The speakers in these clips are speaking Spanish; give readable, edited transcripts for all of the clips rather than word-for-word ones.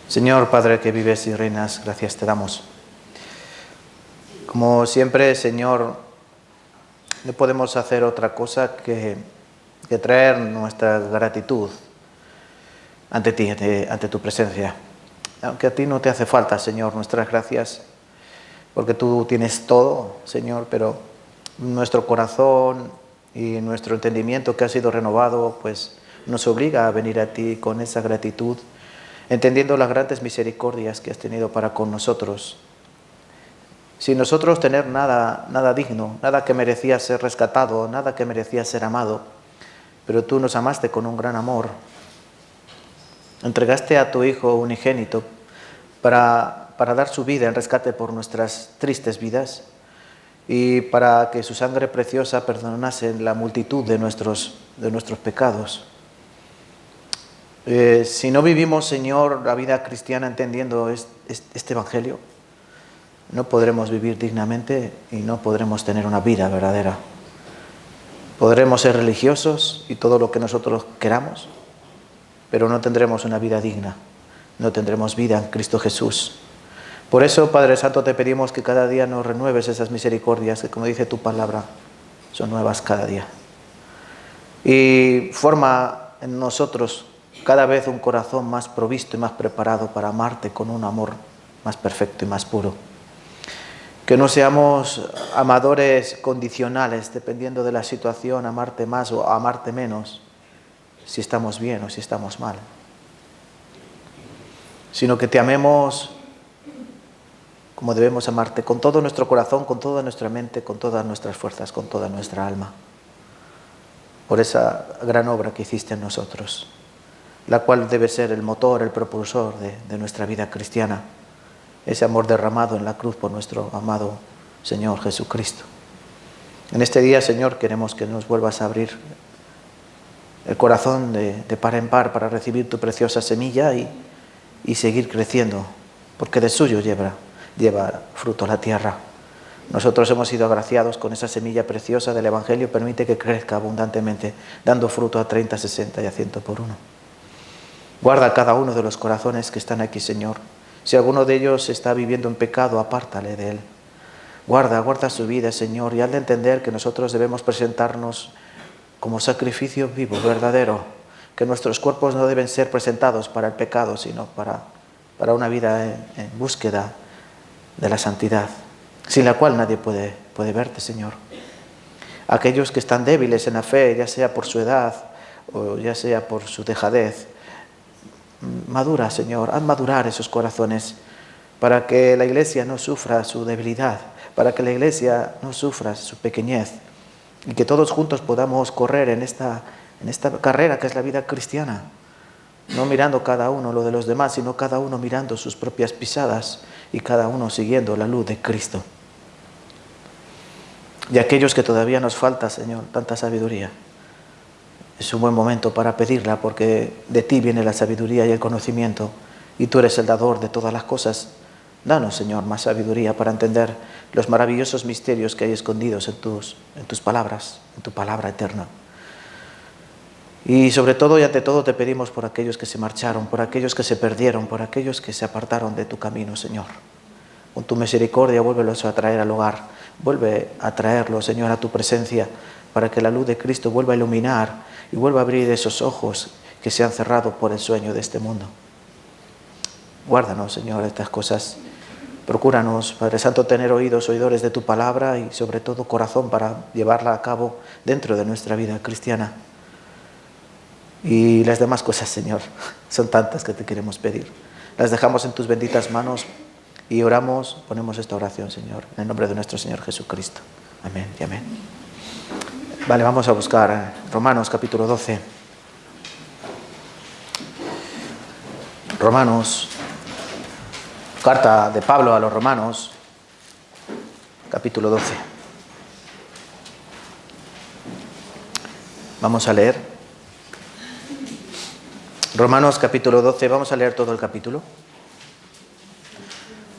Señor Padre que vives y reinas, gracias te damos. Como siempre, Señor, no podemos hacer otra cosa que traer nuestra gratitud ante ti, ante tu presencia. Aunque a ti no te hace falta, Señor, nuestras gracias, porque tú tienes todo, Señor, pero nuestro corazón y nuestro entendimiento que ha sido renovado, pues nos obliga a venir a ti con esa gratitud, entendiendo las grandes misericordias que has tenido para con nosotros. Sin nosotros tener nada digno, nada que merecía ser rescatado, nada que merecía ser amado, pero tú nos amaste con un gran amor. Entregaste a tu Hijo unigénito para dar su vida en rescate por nuestras tristes vidas y para que su sangre preciosa perdonase la multitud de nuestros pecados. Si no vivimos, Señor, la vida cristiana entendiendo este Evangelio, no podremos vivir dignamente y no podremos tener una vida verdadera. Podremos ser religiosos y todo lo que nosotros queramos, pero no tendremos una vida digna, no tendremos vida en Cristo Jesús. Por eso, Padre Santo, te pedimos que cada día nos renueves esas misericordias, que como dice tu palabra, son nuevas cada día. Y forma en nosotros cada vez un corazón más provisto y más preparado para amarte con un amor más perfecto y más puro. Que no seamos amadores condicionales, dependiendo de la situación, amarte más o amarte menos, si estamos bien o si estamos mal. Sino que te amemos como debemos amarte, con todo nuestro corazón, con toda nuestra mente, con todas nuestras fuerzas, con toda nuestra alma. Por esa gran obra que hiciste en nosotros, la cual debe ser el motor, el propulsor de nuestra vida cristiana. Ese amor derramado en la cruz por nuestro amado Señor Jesucristo. En este día, Señor, queremos que nos vuelvas a abrir el corazón de par en par para recibir tu preciosa semilla y seguir creciendo, porque de suyo lleva fruto la tierra. Nosotros hemos sido agraciados con esa semilla preciosa del Evangelio. Permite que crezca abundantemente, dando fruto a 30, 60 y a 100 por uno. Guarda cada uno de los corazones que están aquí, Señor. Si alguno de ellos está viviendo en pecado, apártale de él. Guarda su vida, Señor, y hazle entender que nosotros debemos presentarnos como sacrificio vivo, verdadero, que nuestros cuerpos no deben ser presentados para el pecado, sino para una vida en búsqueda de la santidad, sin la cual nadie puede verte, Señor. Aquellos que están débiles en la fe, ya sea por su edad o ya sea por su dejadez, madura, Señor, haz madurar esos corazones para que la Iglesia no sufra su debilidad, para que la Iglesia no sufra su pequeñez y que todos juntos podamos correr en esta carrera que es la vida cristiana, no mirando cada uno lo de los demás, sino cada uno mirando sus propias pisadas y cada uno siguiendo la luz de Cristo. Y aquellos que todavía nos falta, Señor, tanta sabiduría, es un buen momento para pedirla, porque de ti viene la sabiduría y el conocimiento, y tú eres el dador de todas las cosas. Danos, Señor, más sabiduría para entender los maravillosos misterios que hay escondidos en tus palabras, en tu palabra eterna. Y sobre todo y ante todo te pedimos por aquellos que se marcharon, por aquellos que se perdieron, por aquellos que se apartaron de tu camino, Señor. Con tu misericordia vuélvelos a traer al hogar, vuelve a traerlos, Señor, a tu presencia, para que la luz de Cristo vuelva a iluminar y vuelva a abrir esos ojos que se han cerrado por el sueño de este mundo. Guárdanos, Señor, estas cosas. Procúranos, Padre Santo, tener oidores de tu palabra y sobre todo corazón para llevarla a cabo dentro de nuestra vida cristiana. Y las demás cosas, Señor, son tantas que te queremos pedir. Las dejamos en tus benditas manos y oramos, ponemos esta oración, Señor, en el nombre de nuestro Señor Jesucristo. Amén y amén. Vale, vamos a buscar Romanos capítulo 12. Romanos, carta de Pablo a los Romanos, capítulo 12. Vamos a leer. Romanos capítulo 12, vamos a leer todo el capítulo.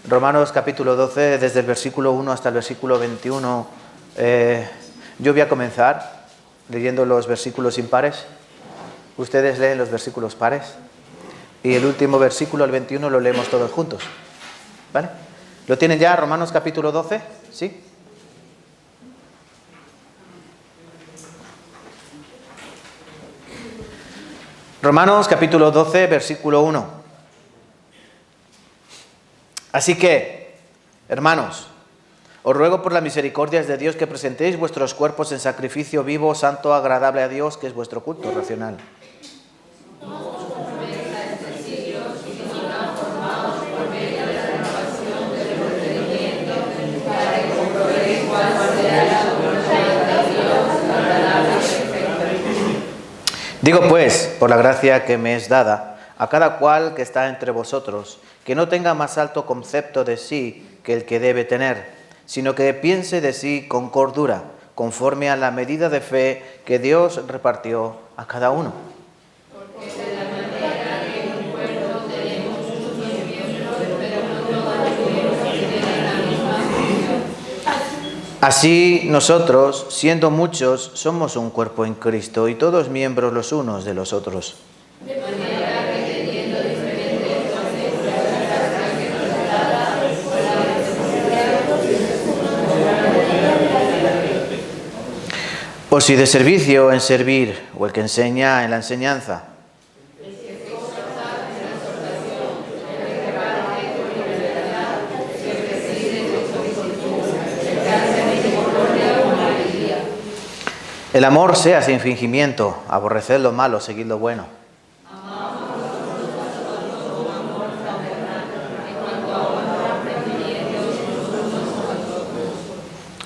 Romanos capítulo 12, desde el versículo 1 hasta el versículo 21. Yo voy a comenzar leyendo los versículos impares. Ustedes leen los versículos pares. Y el último versículo, el 21, lo leemos todos juntos. ¿Vale? ¿Lo tienen ya? Romanos capítulo 12, ¿sí? Romanos capítulo 12, versículo 1. Así que, hermanos, os ruego por las misericordias de Dios que presentéis vuestros cuerpos en sacrificio vivo, santo, agradable a Dios, que es vuestro culto racional. Digo pues, por la gracia que me es dada, a cada cual que está entre vosotros, que no tenga más alto concepto de sí que el que debe tener, sino que piense de sí con cordura, conforme a la medida de fe que Dios repartió a cada uno. Así nosotros, siendo muchos, somos un cuerpo en Cristo y todos miembros los unos de los otros. De manera que teniendo diferentes dones, que nos dada por la o si de servicio en servir, o el que enseña en la enseñanza. El amor sea sin fingimiento, aborreced lo malo, seguid lo bueno.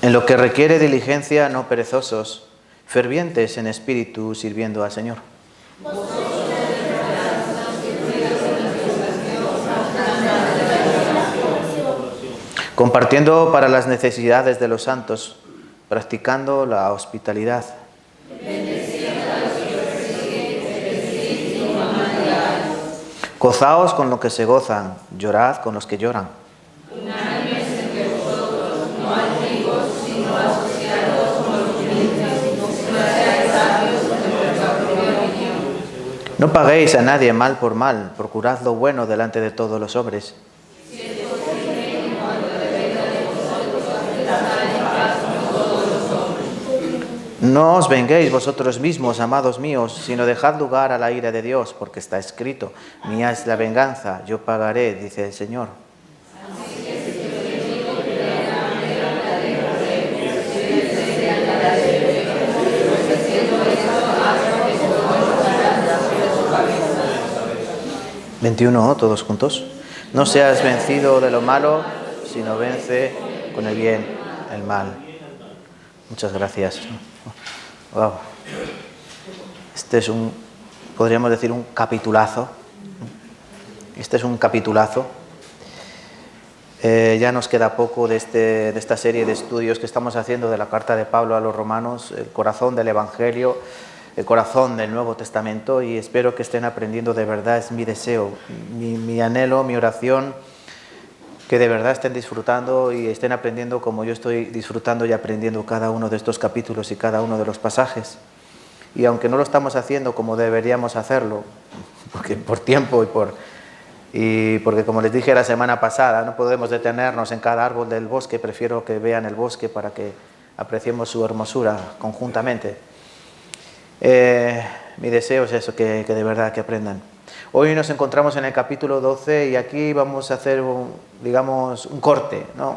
En lo que requiere diligencia, no perezosos, fervientes en espíritu, sirviendo al Señor. Compartiendo para las necesidades de los santos, practicando la hospitalidad. Gozaos con los que se gozan, llorad con los que lloran. Unánimes entre vosotros, no antiguos, sino asociados con los humildes, no seáis sabios en vuestra propia opinión. No paguéis a nadie mal por mal, procurad lo bueno delante de todos los hombres. No os venguéis vosotros mismos, amados míos, sino dejad lugar a la ira de Dios, porque está escrito: mía es la venganza, yo pagaré, dice el Señor. ¿21 todos juntos? No seas vencido de lo malo, sino vence con el bien el mal. Muchas gracias. Wow. Este es podríamos decir, un capitulazo. Este es un capitulazo. Ya nos queda poco de esta serie de estudios que estamos haciendo de la carta de Pablo a los romanos, el corazón del Evangelio, el corazón del Nuevo Testamento, y espero que estén aprendiendo de verdad. Es mi deseo, mi anhelo, mi oración, que de verdad estén disfrutando y estén aprendiendo como yo estoy disfrutando y aprendiendo cada uno de estos capítulos y cada uno de los pasajes. Y aunque no lo estamos haciendo como deberíamos hacerlo, porque por tiempo y porque, como les dije la semana pasada, no podemos detenernos en cada árbol del bosque, prefiero que vean el bosque para que apreciemos su hermosura conjuntamente. Mi deseo es eso, que de verdad que aprendan. Hoy nos encontramos en el capítulo 12 y aquí vamos a hacer un corte, no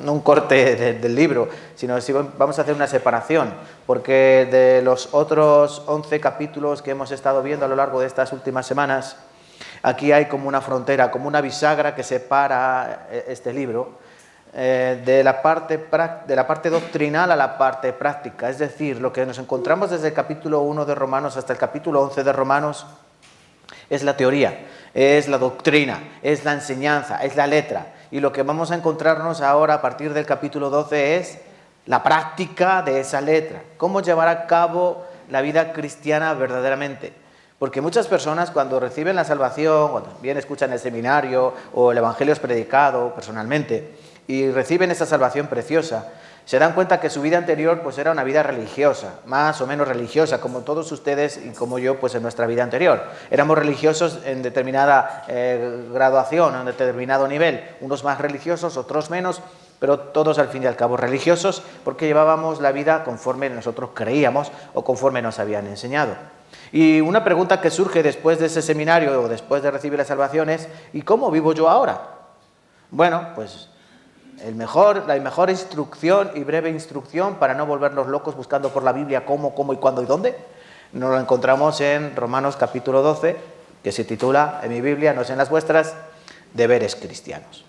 un corte del libro, sino vamos a hacer una separación, porque de los otros 11 capítulos que hemos estado viendo a lo largo de estas últimas semanas, aquí hay como una frontera, como una bisagra que separa este libro de la parte doctrinal a la parte práctica. Es decir, lo que nos encontramos desde el capítulo 1 de Romanos hasta el capítulo 11 de Romanos es la teoría, es la doctrina, es la enseñanza, es la letra. Y lo que vamos a encontrarnos ahora a partir del capítulo 12 es la práctica de esa letra. Cómo llevar a cabo la vida cristiana verdaderamente. Porque muchas personas, cuando reciben la salvación, cuando bien escuchan el seminario o el evangelio es predicado personalmente y reciben esa salvación preciosa, se dan cuenta que su vida anterior pues era una vida religiosa, más o menos religiosa, como todos ustedes y como yo pues en nuestra vida anterior. Éramos religiosos en determinada graduación, en determinado nivel, unos más religiosos, otros menos, pero todos al fin y al cabo religiosos porque llevábamos la vida conforme nosotros creíamos o conforme nos habían enseñado. Y una pregunta que surge después de ese seminario o después de recibir la salvación es: ¿y cómo vivo yo ahora? Bueno, pues la mejor instrucción y breve instrucción para no volvernos locos buscando por la Biblia cómo y cuándo y dónde, nos lo encontramos en Romanos capítulo 12, que se titula, en mi Biblia, no sé en las vuestras, Deberes cristianos.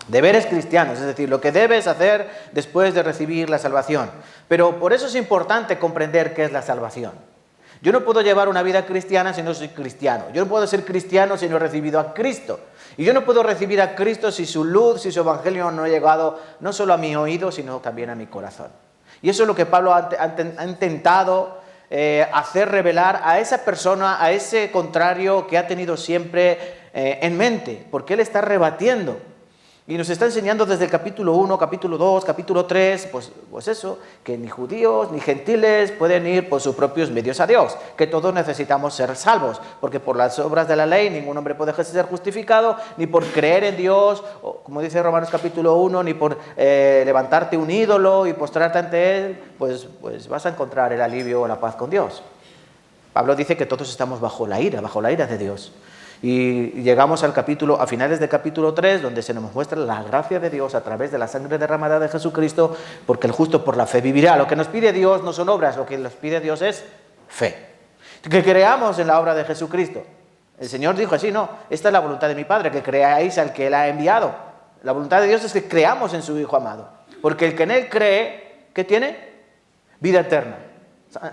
Deberes cristianos, es decir, lo que debes hacer después de recibir la salvación. Pero por eso es importante comprender qué es la salvación. Yo no puedo llevar una vida cristiana si no soy cristiano. Yo no puedo ser cristiano si no he recibido a Cristo. Y yo no puedo recibir a Cristo si su luz, si su evangelio no ha llegado no solo a mi oído, sino también a mi corazón. Y eso es lo que Pablo ha intentado hacer revelar a esa persona, a ese contrario que ha tenido siempre en mente, porque él está rebatiendo. Y nos está enseñando desde el capítulo 1, capítulo 2, capítulo 3, pues eso, que ni judíos ni gentiles pueden ir por sus propios medios a Dios, que todos necesitamos ser salvos, porque por las obras de la ley ningún hombre puede ser justificado, ni por creer en Dios, o, como dice Romanos capítulo 1, ni por levantarte un ídolo y postrarte ante él, pues vas a encontrar el alivio o la paz con Dios. Pablo dice que todos estamos bajo la ira de Dios. Y llegamos a finales del capítulo 3, donde se nos muestra la gracia de Dios a través de la sangre derramada de Jesucristo, porque el justo por la fe vivirá. Lo que nos pide Dios no son obras, lo que nos pide Dios es fe. Que creamos en la obra de Jesucristo. El Señor dijo así: no, esta es la voluntad de mi Padre, que creáis al que Él ha enviado. La voluntad de Dios es que creamos en su Hijo amado, porque el que en Él cree, ¿qué tiene? Vida eterna.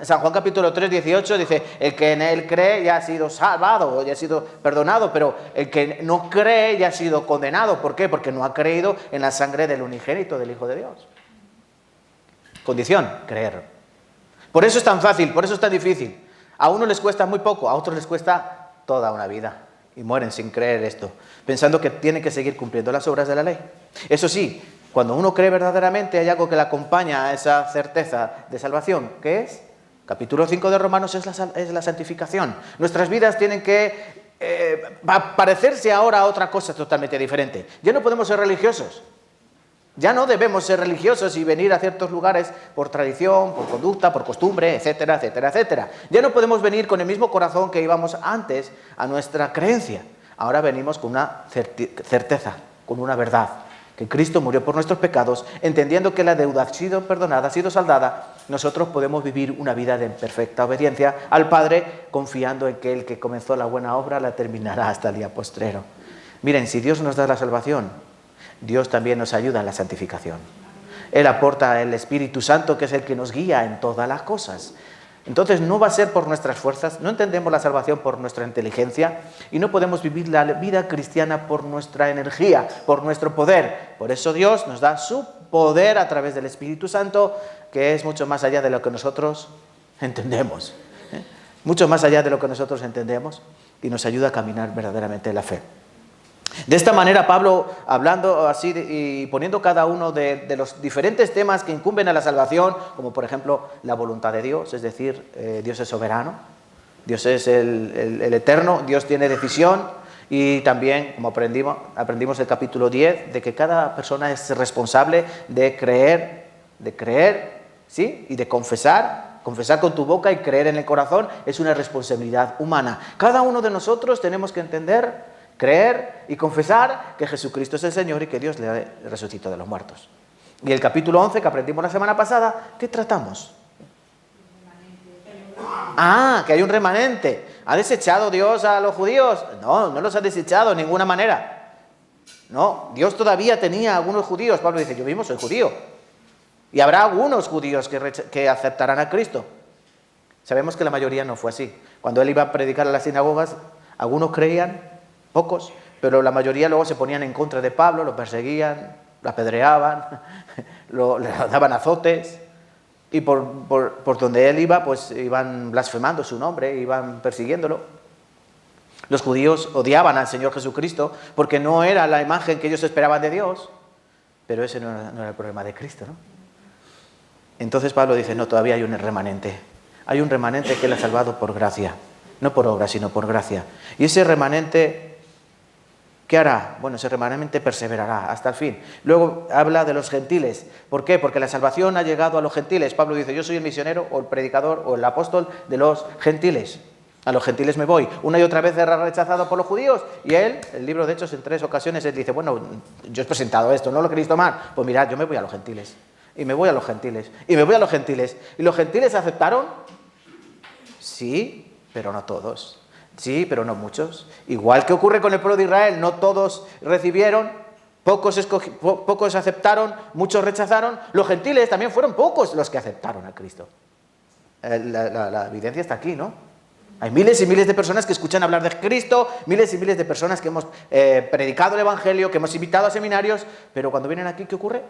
San Juan capítulo 3, 18 dice: el que en él cree ya ha sido salvado, ya ha sido perdonado, pero el que no cree ya ha sido condenado. ¿Por qué? Porque no ha creído en la sangre del unigénito, del Hijo de Dios. Condición: creer. Por eso es tan fácil, por eso es tan difícil. A unos les cuesta muy poco, a otros les cuesta toda una vida. Y mueren sin creer esto, pensando que tienen que seguir cumpliendo las obras de la ley. Eso sí, cuando uno cree verdaderamente, hay algo que le acompaña a esa certeza de salvación. ¿Qué es? Capítulo 5 de Romanos es la santificación. Nuestras vidas tienen que parecerse ahora a otra cosa totalmente diferente. Ya no podemos ser religiosos. Ya no debemos ser religiosos y venir a ciertos lugares por tradición, por conducta, por costumbre, etcétera, etcétera, etcétera. Ya no podemos venir con el mismo corazón que íbamos antes a nuestra creencia. Ahora venimos con una certeza, con una verdad. Que Cristo murió por nuestros pecados, entendiendo que la deuda ha sido perdonada, ha sido saldada. Nosotros podemos vivir una vida de perfecta obediencia al Padre, confiando en que el que comenzó la buena obra la terminará hasta el día postrero. Miren, si Dios nos da la salvación, Dios también nos ayuda en la santificación. Él aporta el Espíritu Santo, que es el que nos guía en todas las cosas. Entonces no va a ser por nuestras fuerzas, no entendemos la salvación por nuestra inteligencia y no podemos vivir la vida cristiana por nuestra energía, por nuestro poder. Por eso Dios nos da su poder a través del Espíritu Santo, que es mucho más allá de lo que nosotros entendemos. Mucho más allá de lo que nosotros entendemos y nos ayuda a caminar verdaderamente en la fe. De esta manera, Pablo, hablando así y poniendo cada uno de los diferentes temas que incumben a la salvación, como por ejemplo la voluntad de Dios, es decir, Dios es soberano, Dios es el eterno, Dios tiene decisión, y también, como aprendimos el capítulo 10, de que cada persona es responsable de creer, ¿sí? Y de confesar. Confesar con tu boca y creer en el corazón es una responsabilidad humana. Cada uno de nosotros tenemos que entender, creer y confesar que Jesucristo es el Señor y que Dios le resucitó de los muertos. Y el capítulo 11 que aprendimos la semana pasada, ¿qué tratamos? Que hay un remanente. ¿Ha desechado Dios a los judíos? No, no los ha desechado de ninguna manera. No, Dios todavía tenía algunos judíos. Pablo dice: yo mismo soy judío. Y habrá algunos judíos que aceptarán a Cristo. Sabemos que la mayoría no fue así. Cuando él iba a predicar a las sinagogas, algunos creían, pocos, pero la mayoría luego se ponían en contra de Pablo, lo perseguían, lo apedreaban, le daban azotes, y por donde él iba, pues iban blasfemando su nombre, iban persiguiéndolo. Los judíos odiaban al Señor Jesucristo porque no era la imagen que ellos esperaban de Dios, pero ese no era el problema de Cristo, ¿no? Entonces Pablo dice, no, todavía hay un remanente. Hay un remanente que él ha salvado por gracia. No por obra, sino por gracia. Y ese remanente, ¿qué hará? Bueno, ese remanente perseverará hasta el fin. Luego habla de los gentiles. ¿Por qué? Porque la salvación ha llegado a los gentiles. Pablo dice, yo soy el misionero o el predicador o el apóstol de los gentiles. A los gentiles me voy. Una y otra vez era rechazado por los judíos. Y él, el libro de Hechos, en 3 ocasiones, él dice, bueno, yo he presentado esto, ¿no lo queréis tomar? Pues mirad, yo me voy a los gentiles. Y me voy a los gentiles. Y me voy a los gentiles. ¿Y los gentiles aceptaron? Sí, pero no todos. Sí, pero no muchos. Igual que ocurre con el pueblo de Israel, no todos recibieron, pocos aceptaron, muchos rechazaron. Los gentiles también fueron pocos los que aceptaron a Cristo. La evidencia está aquí, ¿no? Hay miles y miles de personas que escuchan hablar de Cristo, miles y miles de personas que hemos predicado el Evangelio, que hemos invitado a seminarios, pero cuando vienen aquí, ¿qué ocurre?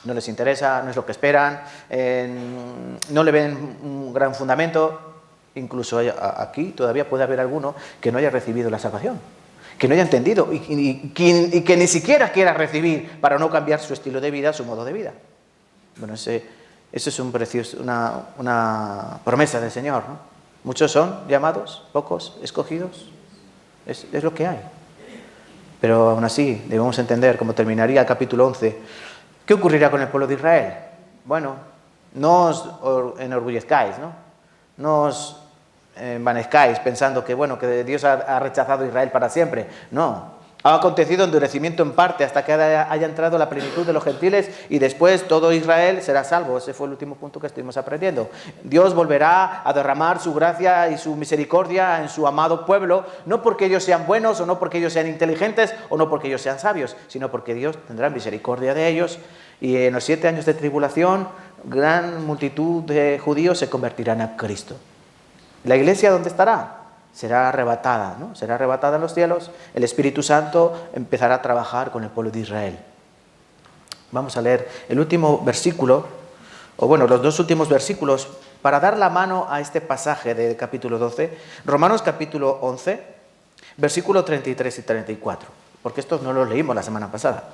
No les interesa, no es lo que esperan, no le ven un gran fundamento. Incluso aquí todavía puede haber alguno que no haya recibido la salvación, que no haya entendido y que ni siquiera quiera recibir para no cambiar su estilo de vida, su modo de vida. Bueno, eso es una promesa del Señor, ¿no? Muchos son llamados, pocos escogidos. Es lo que hay. Pero aún así debemos entender cómo terminaría el capítulo 11. ¿Qué ocurrirá con el pueblo de Israel? Bueno, no os enorgullezcáis, ¿no? No os envanezcáis pensando que, bueno, que Dios ha rechazado a Israel para siempre. No. Ha acontecido endurecimiento en parte hasta que haya entrado la plenitud de los gentiles y después todo Israel será salvo. Ese fue el último punto que estuvimos aprendiendo. Dios volverá a derramar su gracia y su misericordia en su amado pueblo, no porque ellos sean buenos o no porque ellos sean inteligentes o no porque ellos sean sabios, sino porque Dios tendrá misericordia de ellos y en los 7 años de tribulación gran multitud de judíos se convertirán a Cristo. ¿La iglesia dónde estará? Será arrebatada, ¿no? Será arrebatada en los cielos. El Espíritu Santo empezará a trabajar con el pueblo de Israel. Vamos a leer el último versículo, o bueno, los 2 últimos versículos, para dar la mano a este pasaje del capítulo 12. Romanos capítulo 11, versículo 33 y 34, porque estos no los leímos la semana pasada.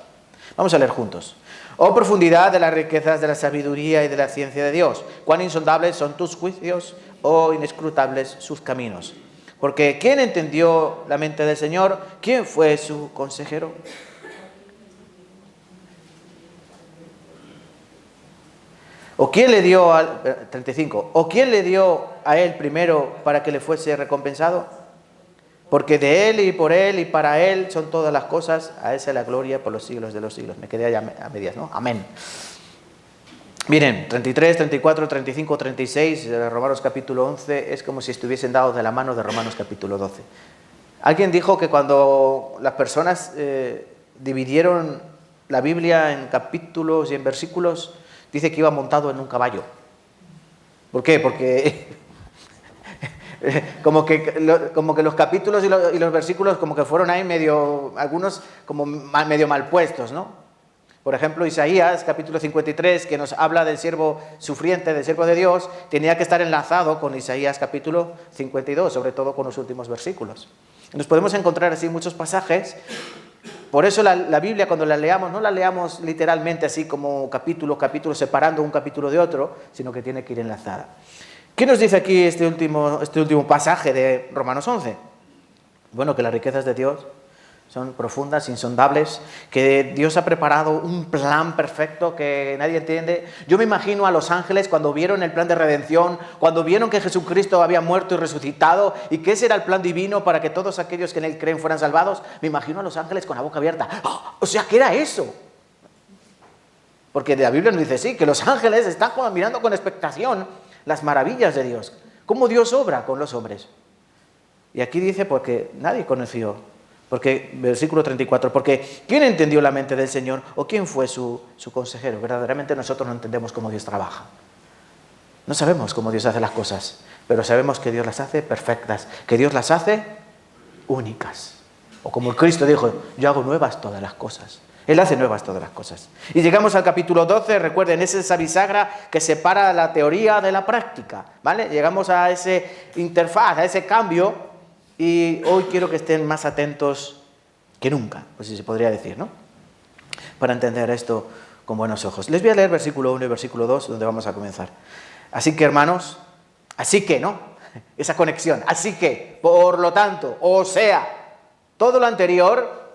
Vamos a leer juntos. Oh profundidad de las riquezas de la sabiduría y de la ciencia de Dios, cuán insondables son tus juicios, oh inescrutables sus caminos. Porque ¿quién entendió la mente del Señor? ¿Quién fue su consejero? ¿O quién le dio al 35? ¿O quién le dio a él primero para que le fuese recompensado? Porque de él y por él y para él son todas las cosas, a él sea la gloria por los siglos de los siglos. Me quedé allá a medias, ¿no? Amén. Miren, 33, 34, 35, 36 de Romanos capítulo 11 es como si estuviesen dados de la mano de Romanos capítulo 12. Alguien dijo que cuando las personas dividieron la Biblia en capítulos y en versículos, dice que iba montado en un caballo. ¿Por qué? Porque como que los capítulos y los versículos como que fueron ahí medio, algunos como medio mal puestos, ¿no? Por ejemplo, Isaías, capítulo 53, que nos habla del siervo sufriente, del siervo de Dios, tenía que estar enlazado con Isaías, capítulo 52, sobre todo con los últimos versículos. Nos podemos encontrar así muchos pasajes. Por eso la Biblia, cuando la leamos, no la leamos literalmente así como capítulo, separando un capítulo de otro, sino que tiene que ir enlazada. ¿Qué nos dice aquí este último pasaje de Romanos 11? Bueno, que las riquezas de Dios son profundas, insondables, que Dios ha preparado un plan perfecto que nadie entiende. Yo me imagino a los ángeles cuando vieron el plan de redención, cuando vieron que Jesucristo había muerto y resucitado y que ese era el plan divino para que todos aquellos que en él creen fueran salvados. Me imagino a los ángeles con la boca abierta. ¡Oh! O sea, ¿qué era eso? Porque la Biblia nos dice, sí, que los ángeles están mirando con expectación las maravillas de Dios, cómo Dios obra con los hombres. Y aquí dice, porque nadie conoció. Porque, versículo 34, porque ¿quién entendió la mente del Señor o quién fue su consejero? Verdaderamente nosotros no entendemos cómo Dios trabaja. No sabemos cómo Dios hace las cosas, pero sabemos que Dios las hace perfectas, que Dios las hace únicas. O como el Cristo dijo, yo hago nuevas todas las cosas. Él hace nuevas todas las cosas. Y llegamos al capítulo 12, recuerden, es esa bisagra que separa la teoría de la práctica, ¿vale? Llegamos a ese interfaz, a ese cambio. Y hoy quiero que estén más atentos que nunca, pues si se podría decir, ¿no? Para entender esto con buenos ojos. Les voy a leer versículo 1 y versículo 2, donde vamos a comenzar. Así que, hermanos, así que, ¿no? Esa conexión. Así que, por lo tanto, o sea, todo lo anterior,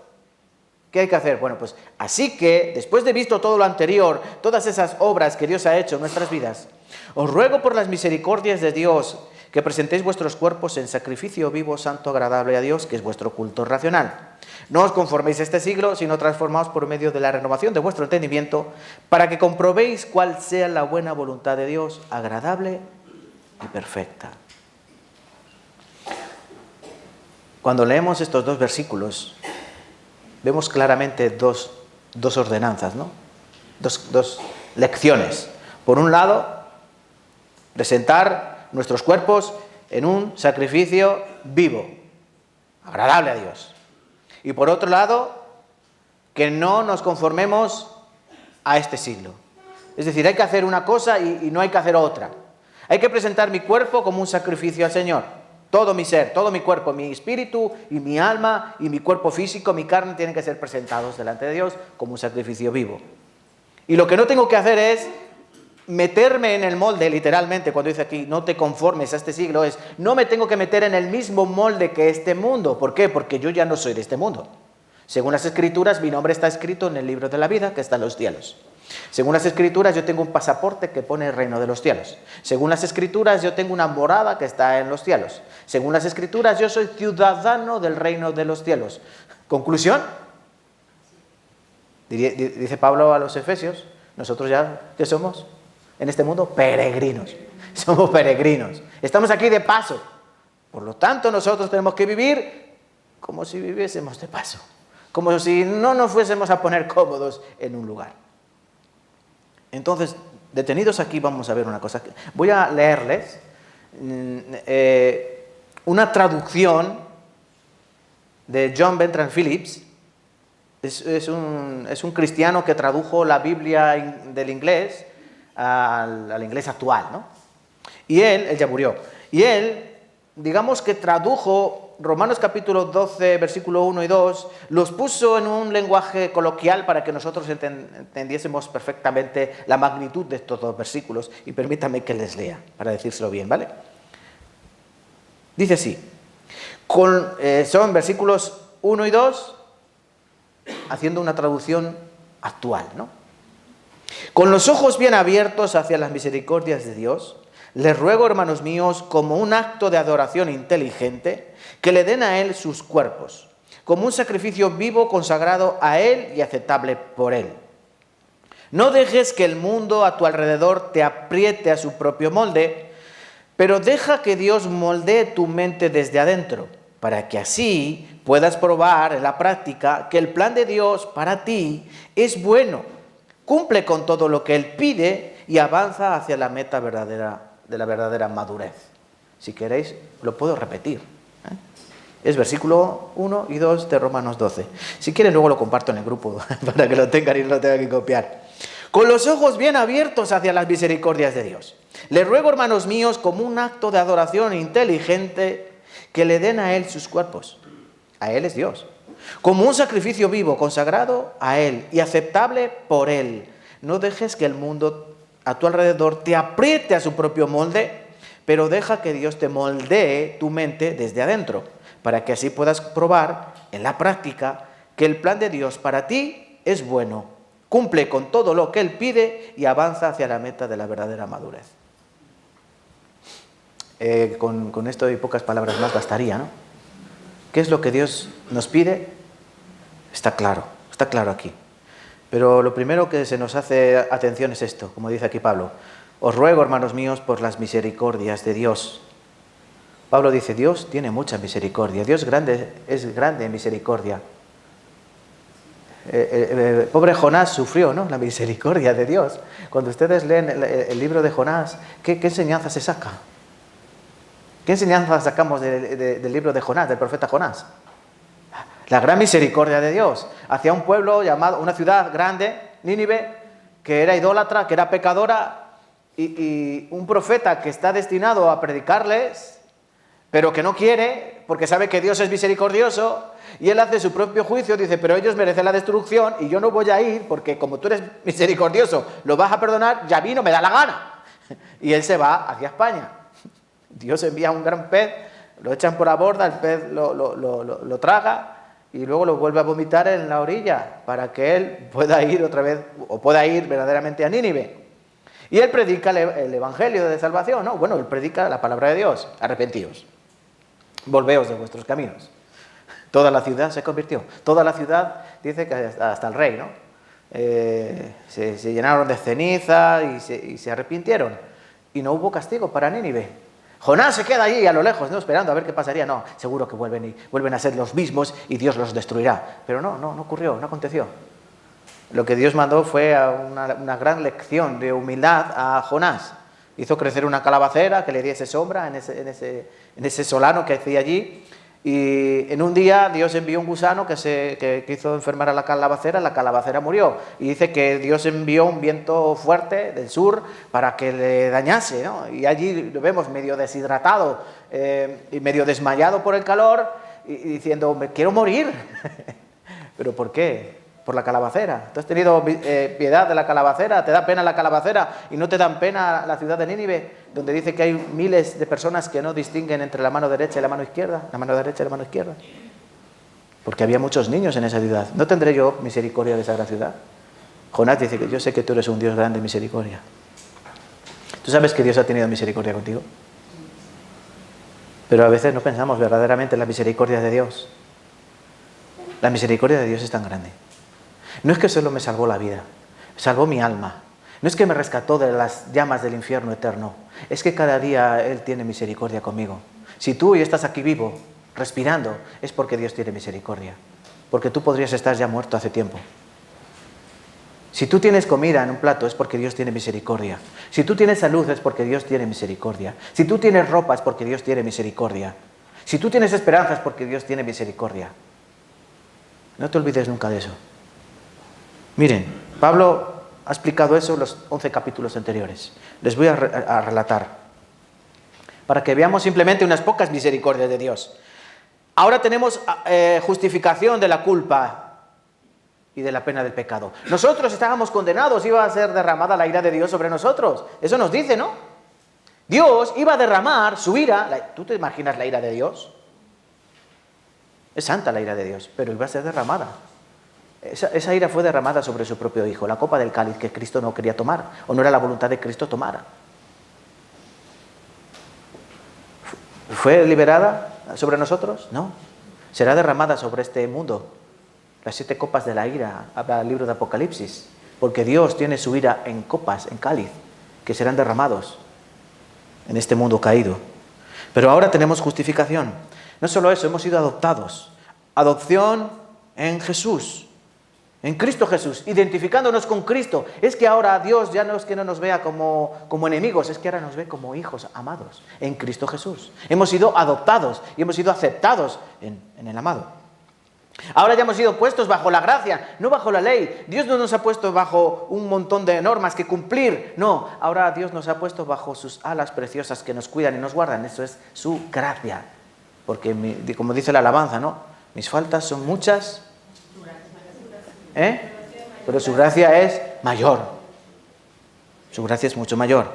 ¿qué hay que hacer? Bueno, pues así que, después de visto todo lo anterior, todas esas obras que Dios ha hecho en nuestras vidas, os ruego por las misericordias de Dios que presentéis vuestros cuerpos en sacrificio vivo, santo, agradable a Dios, que es vuestro culto racional. No os conforméis a este siglo, sino transformaos por medio de la renovación de vuestro entendimiento, para que comprobéis cuál sea la buena voluntad de Dios, agradable y perfecta. Cuando leemos estos dos versículos, vemos claramente dos ordenanzas, ¿no? Dos lecciones. Por un lado, presentar nuestros cuerpos en un sacrificio vivo, agradable a Dios. Y por otro lado, que no nos conformemos a este siglo. Es decir, hay que hacer una cosa y no hay que hacer otra. Hay que presentar mi cuerpo como un sacrificio al Señor. Todo mi ser, todo mi cuerpo, mi espíritu y mi alma y mi cuerpo físico, mi carne, tienen que ser presentados delante de Dios como un sacrificio vivo. Y lo que no tengo que hacer es meterme en el molde, literalmente, cuando dice aquí, no te conformes a este siglo, es, no me tengo que meter en el mismo molde que este mundo. ¿Por qué? Porque yo ya no soy de este mundo. Según las Escrituras, mi nombre está escrito en el libro de la vida que está en los cielos. Según las Escrituras, yo tengo un pasaporte que pone el reino de los cielos. Según las Escrituras, yo tengo una morada que está en los cielos. Según las Escrituras, yo soy ciudadano del reino de los cielos. ¿Conclusión? Dice Pablo a los Efesios, nosotros ya, ¿qué somos? En este mundo, peregrinos. Somos peregrinos. Estamos aquí de paso. Por lo tanto, nosotros tenemos que vivir como si viviésemos de paso. Como si no nos fuésemos a poner cómodos en un lugar. Entonces, detenidos aquí, vamos a ver una cosa. Voy a leerles una traducción de John Bertrand Phillips. Es un cristiano que tradujo la Biblia del inglés al inglés actual, ¿no? Y él ya murió. Y él, digamos que tradujo Romanos capítulo 12, versículo 1 y 2, los puso en un lenguaje coloquial para que nosotros entendiésemos perfectamente la magnitud de estos dos versículos. Y permítanme que les lea, para decírselo bien, ¿vale? Dice así, son versículos 1 y 2, haciendo una traducción actual, ¿no? Con los ojos bien abiertos hacia las misericordias de Dios, les ruego, hermanos míos, como un acto de adoración inteligente, que le den a Él sus cuerpos, como un sacrificio vivo consagrado a Él y aceptable por Él. No dejes que el mundo a tu alrededor te apriete a su propio molde, pero deja que Dios moldee tu mente desde adentro, para que así puedas probar en la práctica que el plan de Dios para ti es bueno, cumple con todo lo que Él pide y avanza hacia la meta de la verdadera madurez. Si queréis, lo puedo repetir. Es versículo 1 y 2 de Romanos 12. Si quieren, luego lo comparto en el grupo para que lo tengan y no lo tengan que copiar. Con los ojos bien abiertos hacia las misericordias de Dios. Les ruego, hermanos míos, como un acto de adoración inteligente, que le den a Él sus cuerpos. A Él es Dios. Como un sacrificio vivo, consagrado a Él y aceptable por Él. No dejes que el mundo a tu alrededor te apriete a su propio molde, pero deja que Dios te moldee tu mente desde adentro, para que así puedas probar en la práctica que el plan de Dios para ti es bueno, cumple con todo lo que Él pide y avanza hacia la meta de la verdadera madurez. Con esto y pocas palabras más bastaría, ¿no? ¿Qué es lo que Dios nos pide? Está claro aquí. Pero lo primero que se nos hace atención es esto, como dice aquí Pablo. Os ruego, hermanos míos, por las misericordias de Dios. Pablo dice, Dios tiene mucha misericordia. Dios es grande en misericordia. El pobre Jonás sufrió, ¿no?, la misericordia de Dios. Cuando ustedes leen el libro de Jonás, ¿qué enseñanza se saca? ¿Qué enseñanza sacamos del libro de Jonás, del profeta Jonás? La gran misericordia de Dios hacia un pueblo llamado, una ciudad grande, Nínive, que era idólatra, que era pecadora, y un profeta que está destinado a predicarles, pero que no quiere, porque sabe que Dios es misericordioso, y él hace su propio juicio, dice, pero ellos merecen la destrucción y yo no voy a ir porque como tú eres misericordioso, lo vas a perdonar, ya a mí no me da la gana. Y él se va hacia España. Dios envía un gran pez, lo echan por la borda, el pez lo traga y luego lo vuelve a vomitar en la orilla para que él pueda ir otra vez, o pueda ir verdaderamente a Nínive. Y él predica el evangelio de salvación, ¿no? Bueno, él predica la palabra de Dios, arrepentíos, volveos de vuestros caminos. Toda la ciudad se convirtió. Toda la ciudad, dice que hasta el rey, ¿no? Se llenaron de ceniza y se arrepintieron. Y no hubo castigo para Nínive. Jonás se queda allí a lo lejos, ¿no? Esperando a ver qué pasaría. No, seguro que vuelven a ser los mismos y Dios los destruirá. Pero no ocurrió, no aconteció. Lo que Dios mandó fue una gran lección de humildad a Jonás. Hizo crecer una calabacera que le diese sombra en ese solano que hacía allí. Y en un día Dios envió un gusano que hizo enfermar a la calabacera murió. Y dice que Dios envió un viento fuerte del sur para que le dañase, ¿no? Y allí lo vemos medio deshidratado y medio desmayado por el calor y diciendo, me quiero morir. ¿Pero por qué? Por la calabacera. ¿Tú has tenido piedad de la calabacera? ¿Te da pena la calabacera y no te dan pena la ciudad de Nínive, donde dice que hay miles de personas que no distinguen entre la mano derecha y la mano izquierda? La mano derecha y la mano izquierda. Porque había muchos niños en esa ciudad. ¿No tendré yo misericordia de esa gran ciudad? Jonás dice que yo sé que tú eres un Dios grande de misericordia. ¿Tú sabes que Dios ha tenido misericordia contigo? Pero a veces no pensamos verdaderamente en la misericordia de Dios. La misericordia de Dios es tan grande. No es que solo me salvó la vida, salvó mi alma. No es que me rescató de las llamas del infierno eterno. Es que cada día Él tiene misericordia conmigo. Si tú hoy estás aquí vivo, respirando, es porque Dios tiene misericordia. Porque tú podrías estar ya muerto hace tiempo. Si tú tienes comida en un plato, es porque Dios tiene misericordia. Si tú tienes salud, es porque Dios tiene misericordia. Si tú tienes ropa, es porque Dios tiene misericordia. Si tú tienes esperanza, es porque Dios tiene misericordia. No te olvides nunca de eso. Miren, Pablo ha explicado eso en los 11 capítulos anteriores. Les voy a relatar, para que veamos simplemente unas pocas misericordias de Dios. Ahora tenemos justificación de la culpa y de la pena del pecado. Nosotros estábamos condenados, iba a ser derramada la ira de Dios sobre nosotros. Eso nos dice, ¿no? Dios iba a derramar su ira. ¿Tú te imaginas la ira de Dios? Es santa la ira de Dios, pero iba a ser derramada. Esa ira fue derramada sobre su propio Hijo, la copa del cáliz que Cristo no quería tomar, o no era la voluntad de Cristo tomar. ¿Fue liberada sobre nosotros? No. Será derramada sobre este mundo. Las 7 copas de la ira, habla el libro de Apocalipsis, porque Dios tiene su ira en copas, en cáliz, que serán derramados en este mundo caído. Pero ahora tenemos justificación. No solo eso, hemos sido adoptados. Adopción en Jesús. En Cristo Jesús, identificándonos con Cristo. Es que ahora Dios ya no es que no nos vea como enemigos, es que ahora nos ve como hijos amados en Cristo Jesús. Hemos sido adoptados y hemos sido aceptados en el amado. Ahora ya hemos sido puestos bajo la gracia, no bajo la ley. Dios no nos ha puesto bajo un montón de normas que cumplir. No, ahora Dios nos ha puesto bajo sus alas preciosas que nos cuidan y nos guardan. Eso es su gracia. Porque, como dice la alabanza, ¿no? Mis faltas son muchas, pero su gracia es mayor. Su gracia es mucho mayor.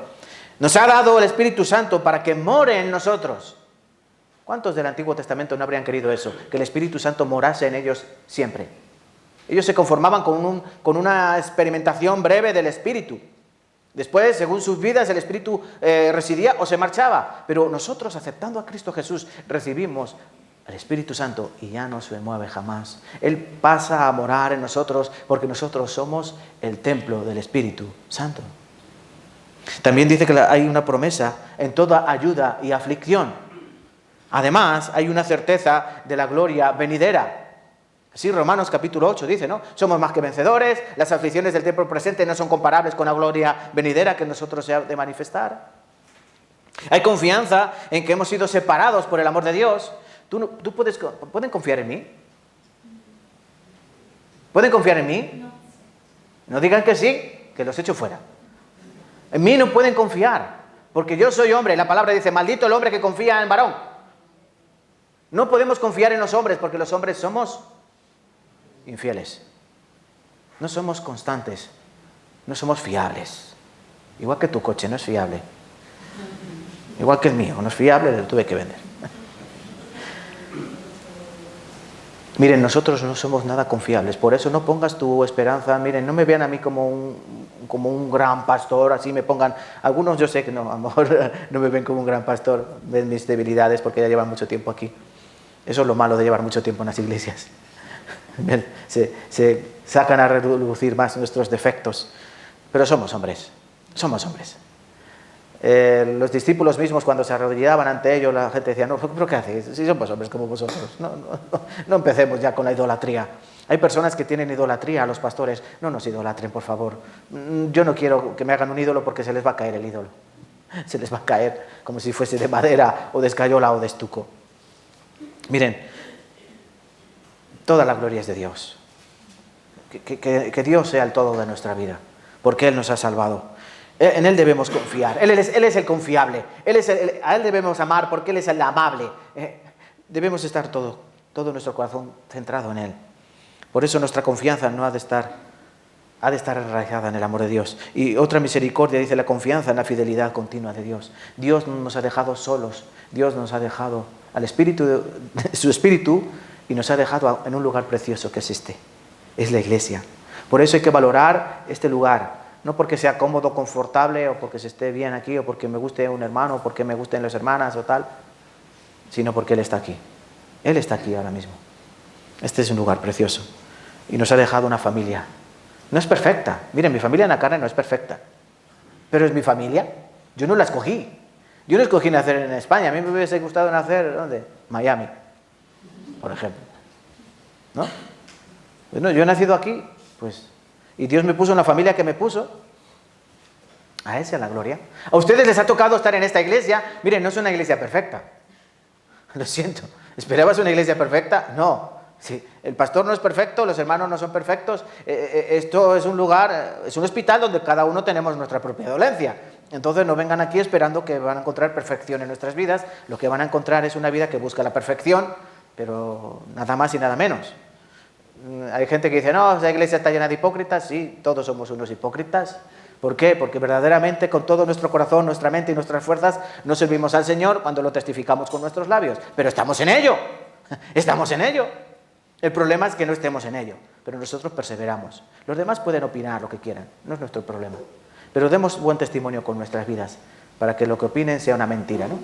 Nos ha dado el Espíritu Santo para que more en nosotros. ¿Cuántos del Antiguo Testamento no habrían querido eso? Que el Espíritu Santo morase en ellos siempre. Ellos se conformaban con una experimentación breve del Espíritu. Después, según sus vidas, el Espíritu residía o se marchaba. Pero nosotros, aceptando a Cristo Jesús, recibimos el Espíritu Santo y ya no se mueve jamás. Él pasa a morar en nosotros porque nosotros somos el templo del Espíritu Santo. También dice que hay una promesa en toda ayuda y aflicción. Además, hay una certeza de la gloria venidera. Así Romanos capítulo 8 dice, ¿no? Somos más que vencedores, las aflicciones del tiempo presente no son comparables con la gloria venidera que nosotros se ha de manifestar. Hay confianza en que hemos sido separados por el amor de Dios. ¿Pueden confiar en mí? ¿Pueden confiar en mí? No digan que sí, que los echo fuera. En mí no pueden confiar, porque yo soy hombre. La palabra dice, maldito el hombre que confía en varón. No podemos confiar en los hombres porque los hombres somos infieles. No somos constantes. No somos fiables. Igual que tu coche no es fiable. Igual que el mío, no es fiable, lo tuve que vender. Miren, nosotros no somos nada confiables, por eso no pongas tu esperanza. Miren, no me vean a mí como un gran pastor, así me pongan. Algunos yo sé que no, a lo mejor no me ven como un gran pastor, ven mis debilidades porque ya llevan mucho tiempo aquí. Eso es lo malo de llevar mucho tiempo en las iglesias. Se sacan a relucir más nuestros defectos, pero somos hombres, somos hombres. Los discípulos mismos, cuando se arrodillaban ante ellos, la gente decía, no, ¿pero qué hacéis? Si somos hombres como vosotros. No empecemos ya con la idolatría. Hay personas que tienen idolatría a los pastores. No nos idolatren, por favor. Yo no quiero que me hagan un ídolo porque se les va a caer el ídolo. Se les va a caer como si fuese de madera o de escayola o de estuco. Miren, toda la gloria es de Dios. Que Dios sea el todo de nuestra vida, porque Él nos ha salvado. En Él debemos confiar. Él es el confiable. A Él debemos amar porque Él es el amable. Debemos estar todo nuestro corazón centrado en Él. Por eso nuestra confianza no ha de estar enraizada en el amor de Dios. Y otra misericordia dice la confianza en la fidelidad continua de Dios. Dios no nos ha dejado solos. Dios nos ha dejado al Espíritu, su Espíritu, y nos ha dejado en un lugar precioso que existe. Es la iglesia. Por eso hay que valorar este lugar. No porque sea cómodo, confortable, o porque se esté bien aquí, o porque me guste un hermano, o porque me gusten las hermanas o tal, sino porque Él está aquí. Él está aquí ahora mismo. Este es un lugar precioso. Y nos ha dejado una familia. No es perfecta. Miren, mi familia en la carne no es perfecta. Pero es mi familia. Yo no la escogí. Yo no escogí nacer en España. A mí me hubiese gustado nacer, ¿dónde? Miami, por ejemplo. ¿No? Bueno, yo he nacido aquí, pues... Y Dios me puso una familia que me puso. A esa es la gloria. A ustedes les ha tocado estar en esta iglesia. Miren, no es una iglesia perfecta. Lo siento. ¿Esperabas una iglesia perfecta? No. Sí. El pastor no es perfecto, los hermanos no son perfectos. Esto es un lugar, es un hospital donde cada uno tenemos nuestra propia dolencia. Entonces no vengan aquí esperando que van a encontrar perfección en nuestras vidas. Lo que van a encontrar es una vida que busca la perfección, pero nada más y nada menos. Hay gente que dice, no, esa iglesia está llena de hipócritas. Sí, todos somos unos hipócritas. ¿Por qué? Porque verdaderamente con todo nuestro corazón, nuestra mente y nuestras fuerzas no servimos al Señor cuando lo testificamos con nuestros labios. Pero estamos en ello. Estamos en ello. El problema es que no estemos en ello, pero nosotros perseveramos. Los demás pueden opinar lo que quieran, no es nuestro problema. Pero demos buen testimonio con nuestras vidas para que lo que opinen sea una mentira, ¿no?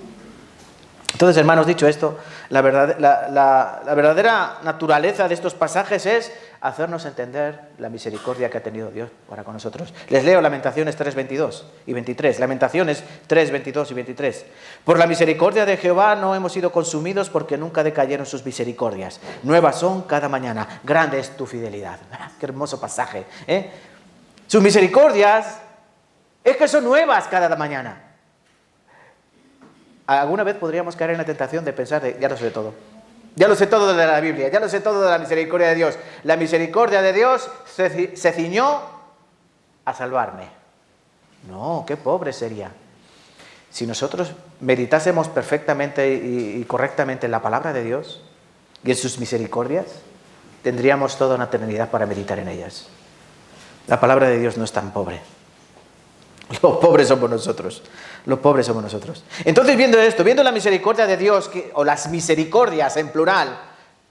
Entonces, hermanos, dicho esto, la verdadera naturaleza de estos pasajes es hacernos entender la misericordia que ha tenido Dios para con nosotros. Les leo Lamentaciones 3, 22 y 23. Lamentaciones 3, 22 y 23. Por la misericordia de Jehová no hemos sido consumidos porque nunca decayeron sus misericordias. Nuevas son cada mañana. Grande es tu fidelidad. Qué hermoso pasaje, ¿eh? Sus misericordias es que son nuevas cada mañana. Alguna vez podríamos caer en la tentación de pensar ya lo sé todo. Ya lo sé todo de la Biblia, ya lo sé todo de la misericordia de Dios. La misericordia de Dios se ciñó a salvarme. No, qué pobre sería. Si nosotros meditásemos perfectamente y correctamente en la palabra de Dios y en sus misericordias, tendríamos toda una eternidad para meditar en ellas. La palabra de Dios no es tan pobre. Los pobres somos nosotros. Los pobres somos nosotros. Entonces, viendo esto, viendo la misericordia de Dios, o las misericordias en plural,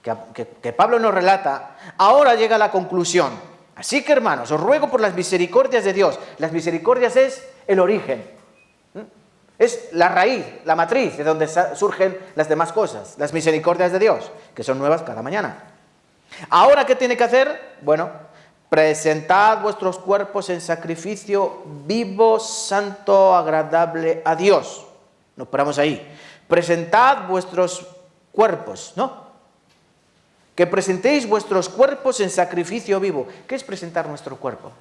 que Pablo nos relata, ahora llega a la conclusión. Así que, hermanos, os ruego por las misericordias de Dios. Las misericordias es el origen. Es la raíz, la matriz de donde surgen las demás cosas. Las misericordias de Dios, que son nuevas cada mañana. Ahora, ¿qué tiene que hacer? Bueno, presentad vuestros cuerpos en sacrificio vivo, santo, agradable a Dios. Nos paramos ahí. Presentad vuestros cuerpos, ¿no? Que presentéis vuestros cuerpos en sacrificio vivo. ¿Qué es presentar nuestro cuerpo?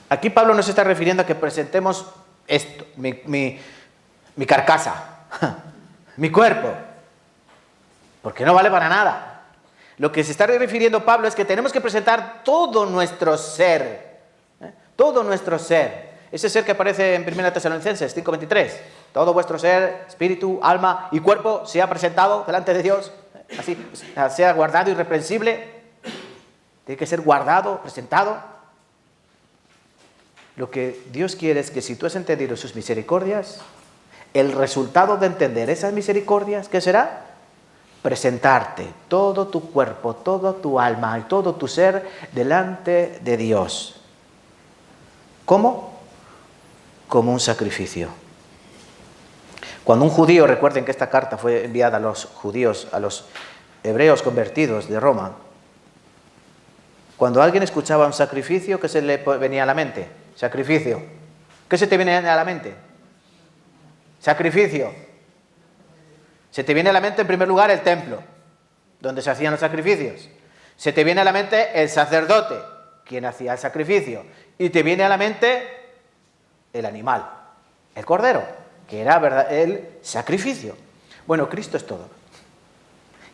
Aquí Pablo nos está refiriendo a que presentemos esto, mi carcasa, mi cuerpo, porque no vale para nada. Lo que se está refiriendo Pablo es que tenemos que presentar todo nuestro ser. Todo nuestro ser. Ese ser que aparece en 1 Tesalonicenses 5:23. Todo vuestro ser, espíritu, alma y cuerpo sea presentado delante de Dios. Así, sea guardado irreprensible. Tiene que ser guardado, presentado. Lo que Dios quiere es que si tú has entendido sus misericordias, el resultado de entender esas misericordias, ¿qué será? Presentarte todo tu cuerpo, toda tu alma y todo tu ser delante de Dios. ¿Cómo? Como un sacrificio. Cuando un judío, recuerden que esta carta fue enviada a los judíos, a los hebreos convertidos de Roma, cuando alguien escuchaba un sacrificio, ¿qué se le venía a la mente? Sacrificio. ¿Qué se te viene a la mente? Sacrificio. Se te viene a la mente en primer lugar el templo, donde se hacían los sacrificios. Se te viene a la mente el sacerdote, quien hacía el sacrificio. Y te viene a la mente el animal, el cordero, que era el sacrificio. Bueno, Cristo es todo.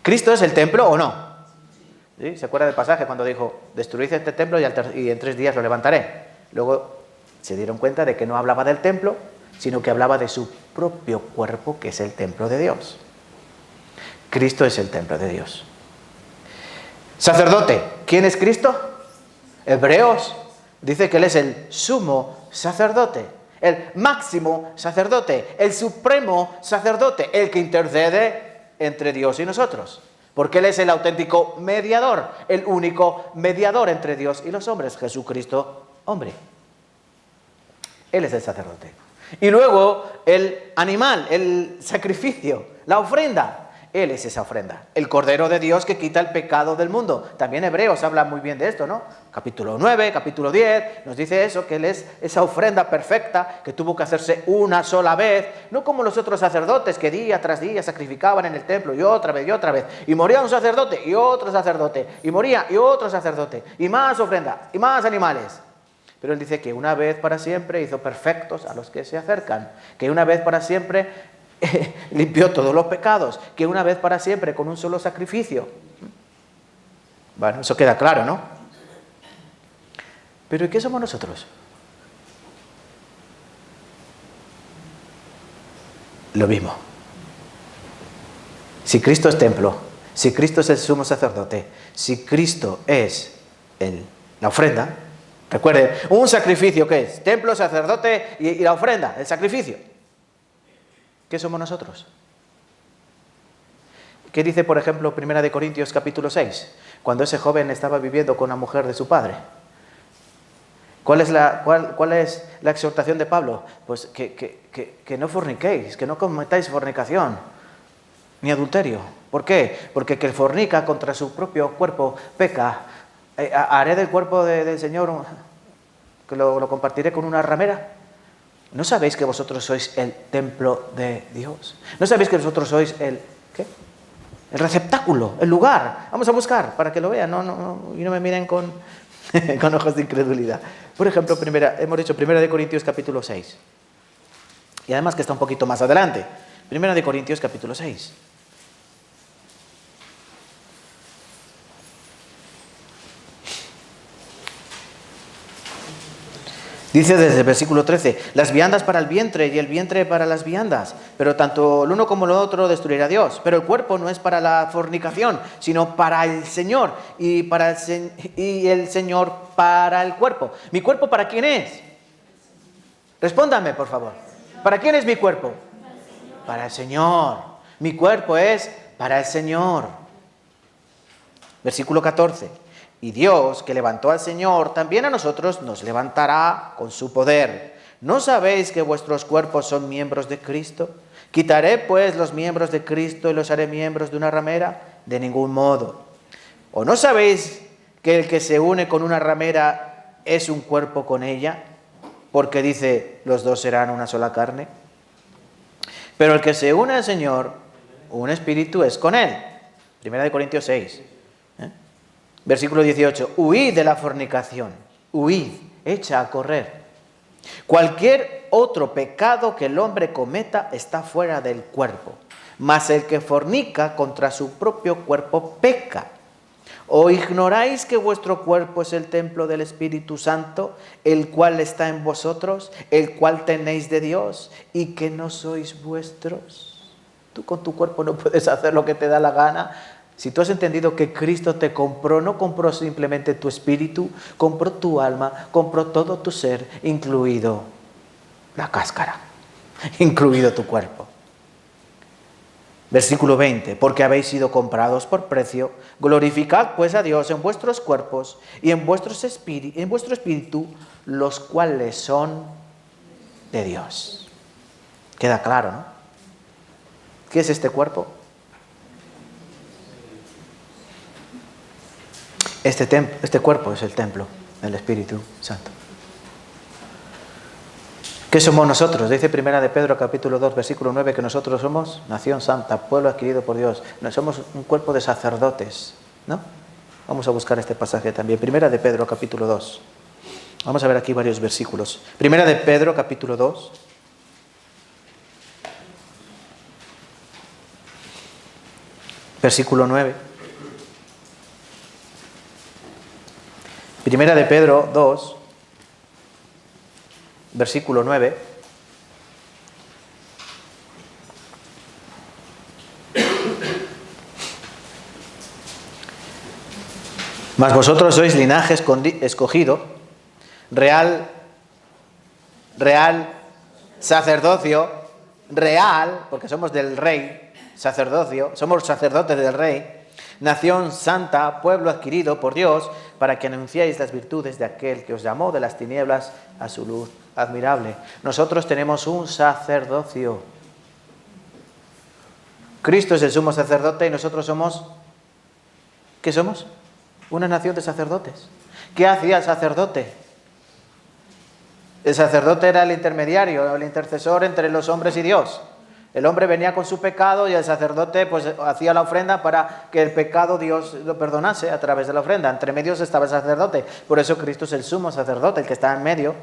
¿Cristo es el templo o no? ¿Sí? ¿Se acuerda del pasaje cuando dijo, destruid este templo y en 3 días lo levantaré? Luego se dieron cuenta de que no hablaba del templo, sino que hablaba de su propio cuerpo, que es el templo de Dios. Cristo es el templo de Dios. Sacerdote, ¿quién es Cristo? Hebreos dice que Él es el sumo sacerdote, el máximo sacerdote, el supremo sacerdote, el que intercede entre Dios y nosotros. Porque Él es el auténtico mediador, el único mediador entre Dios y los hombres, Jesucristo, hombre. Él es el sacerdote. Y luego el animal, el sacrificio, la ofrenda. Él es esa ofrenda, el Cordero de Dios que quita el pecado del mundo. También Hebreos habla muy bien de esto, ¿no? Capítulo 9, capítulo 10, nos dice eso, que Él es esa ofrenda perfecta que tuvo que hacerse una sola vez, no como los otros sacerdotes que día tras día sacrificaban en el templo y otra vez, y moría un sacerdote y otro sacerdote, y moría y otro sacerdote, y más ofrenda, y más animales. Pero Él dice que una vez para siempre hizo perfectos a los que se acercan, que una vez para siempre limpió todos los pecados, que una vez para siempre con un solo sacrificio. Bueno, eso queda claro, ¿no? Pero ¿y qué somos nosotros? Lo mismo. Si Cristo es templo, si Cristo es el sumo sacerdote, si Cristo es la ofrenda, recuerden, un sacrificio, ¿qué es? Templo, sacerdote y la ofrenda, el sacrificio. ¿Qué somos nosotros? ¿Qué dice, por ejemplo, 1 Corintios capítulo 6? Cuando ese joven estaba viviendo con una mujer de su padre. ¿Cuál es la exhortación de Pablo? Pues que no forniquéis, que no cometáis fornicación, ni adulterio. ¿Por qué? Porque el que fornica contra su propio cuerpo peca. Haré del cuerpo del Señor, que lo compartiré con una ramera. ¿No sabéis que vosotros sois el templo de Dios? ¿No sabéis que vosotros sois el receptáculo, el lugar? Vamos a buscar para que lo vean, y no me miren con ojos de incredulidad. Por ejemplo, hemos dicho 1 Corintios capítulo 6. Y además que está un poquito más adelante. 1 Corintios capítulo 6. Dice desde el versículo 13, las viandas para el vientre y el vientre para las viandas, pero tanto el uno como el otro destruirá Dios. Pero el cuerpo no es para la fornicación, sino para el Señor, y el Señor para el cuerpo. ¿Mi cuerpo para quién es? Respóndame, por favor. ¿Para quién es mi cuerpo? Para el Señor. Mi cuerpo es para el Señor. Versículo 14. Y Dios, que levantó al Señor, también a nosotros nos levantará con su poder. ¿No sabéis que vuestros cuerpos son miembros de Cristo? ¿Quitaré pues los miembros de Cristo y los haré miembros de una ramera? De ningún modo. ¿O no sabéis que el que se une con una ramera es un cuerpo con ella? Porque dice, los dos serán una sola carne. Pero el que se une al Señor, un espíritu es con él. 1 Corintios 6. Versículo 18, huid de la fornicación, huid, echa a correr. Cualquier otro pecado que el hombre cometa está fuera del cuerpo, mas el que fornica contra su propio cuerpo peca. ¿O ignoráis que vuestro cuerpo es el templo del Espíritu Santo, el cual está en vosotros, el cual tenéis de Dios, y que no sois vuestros? Tú con tu cuerpo no puedes hacer lo que te da la gana. Si tú has entendido que Cristo te compró, no compró simplemente tu espíritu, compró tu alma, compró todo tu ser, incluido la cáscara, incluido tu cuerpo. Versículo 20, porque habéis sido comprados por precio, glorificad pues a Dios en vuestros cuerpos y en vuestro espíritu, los cuales son de Dios. Queda claro, ¿no? ¿Qué es este cuerpo? Este cuerpo es el templo del Espíritu Santo. ¿Qué somos nosotros? Dice Primera de Pedro capítulo 2 versículo 9 que nosotros somos nación santa, pueblo adquirido por Dios. No, somos un cuerpo de sacerdotes, ¿no? Vamos a buscar este pasaje también. Primera de Pedro capítulo 2. Vamos a ver aquí varios versículos. Primera de Pedro capítulo 2. Versículo 9. Primera de Pedro 2. Versículo 9. Mas vosotros sois linaje escogido, real sacerdocio, real, porque somos del rey, sacerdocio, somos sacerdotes del rey, nación santa, pueblo adquirido por Dios, para que anunciéis las virtudes de aquel que os llamó de las tinieblas a su luz admirable. Nosotros tenemos un sacerdocio. Cristo es el sumo sacerdote y nosotros somos, ¿qué somos? Una nación de sacerdotes. ¿Qué hacía el sacerdote? El sacerdote era el intermediario, el intercesor entre los hombres y Dios. El hombre venía con su pecado y el sacerdote pues hacía la ofrenda para que el pecado Dios lo perdonase a través de la ofrenda. Entre medios estaba el sacerdote. Por eso Cristo es el sumo sacerdote, el que está en medio,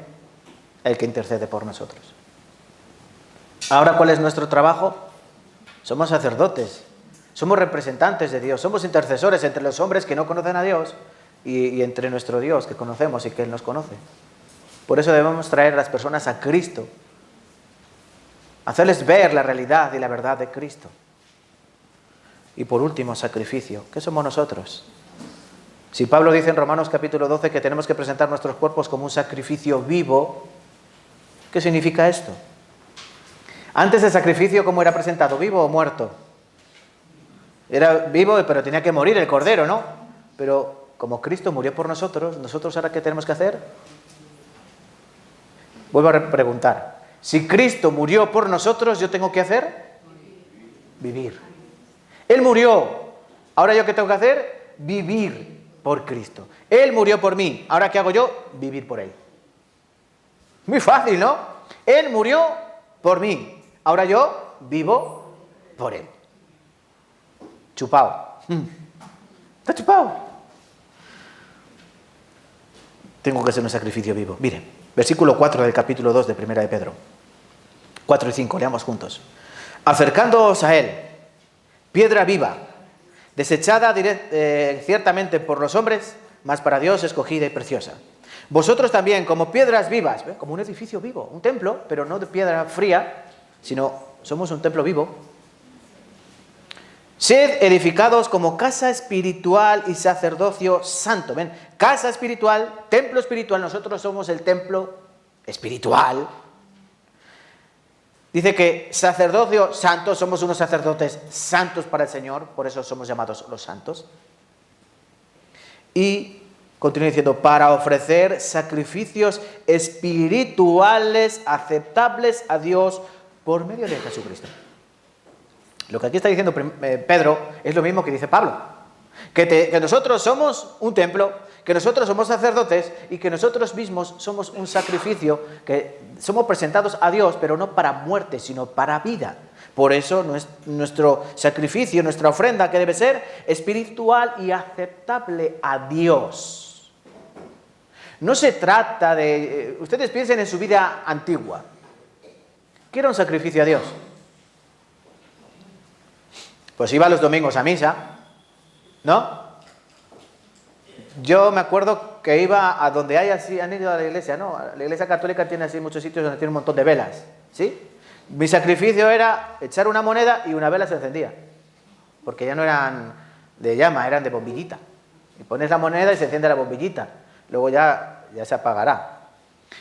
el que intercede por nosotros. Ahora, ¿cuál es nuestro trabajo? Somos sacerdotes, somos representantes de Dios, somos intercesores entre los hombres que no conocen a Dios y entre nuestro Dios que conocemos y que Él nos conoce. Por eso debemos traer a las personas a Cristo, hacerles ver la realidad y la verdad de Cristo. Y por último, sacrificio. ¿Qué somos nosotros? Si Pablo dice en Romanos capítulo 12 que tenemos que presentar nuestros cuerpos como un sacrificio vivo, ¿qué significa esto? Antes del sacrificio, ¿cómo era presentado? ¿Vivo o muerto? Era vivo, pero tenía que morir el cordero, ¿no? Pero como Cristo murió por nosotros, ¿nosotros ahora qué tenemos que hacer? Vuelvo a preguntar. Si Cristo murió por nosotros, ¿yo tengo que hacer? Vivir. Él murió. ¿Ahora yo qué tengo que hacer? Vivir por Cristo. Él murió por mí. ¿Ahora qué hago yo? Vivir por Él. Muy fácil, ¿no? Él murió por mí. Ahora yo vivo por Él. Chupao. Está chupado. Tengo que hacer un sacrificio vivo. Miren, versículo 4 del capítulo 2 de Primera de Pedro. 4 y 5, leamos juntos. Acercándoos a Él, piedra viva, desechada ciertamente por los hombres, mas para Dios escogida y preciosa. Vosotros también, como piedras vivas, ¿ve? Como un edificio vivo, un templo, pero no de piedra fría, sino somos un templo vivo. Sed edificados como casa espiritual y sacerdocio santo. ¿Ven? Casa espiritual, templo espiritual, nosotros somos el templo espiritual. Dice que sacerdocio santo, somos unos sacerdotes santos para el Señor, por eso somos llamados los santos. Y continúa diciendo, para ofrecer sacrificios espirituales aceptables a Dios por medio de Jesucristo. Lo que aquí está diciendo Pedro es lo mismo que dice Pablo. Que nosotros somos un templo, que nosotros somos sacerdotes y que nosotros mismos somos un sacrificio, que somos presentados a Dios, pero no para muerte, sino para vida. Por eso nuestro sacrificio, nuestra ofrenda, que debe ser espiritual y aceptable a Dios. No se trata de... Ustedes piensen en su vida antigua. ¿Qué era un sacrificio a Dios? Pues iba los domingos a misa, ¿no? Yo me acuerdo que iba a donde hay así, han ido a la iglesia, ¿no? La iglesia católica tiene así muchos sitios donde tiene un montón de velas, ¿sí? Mi sacrificio era echar una moneda y una vela se encendía. Porque ya no eran de llama, eran de bombillita. Y pones la moneda y se enciende la bombillita. Luego ya se apagará.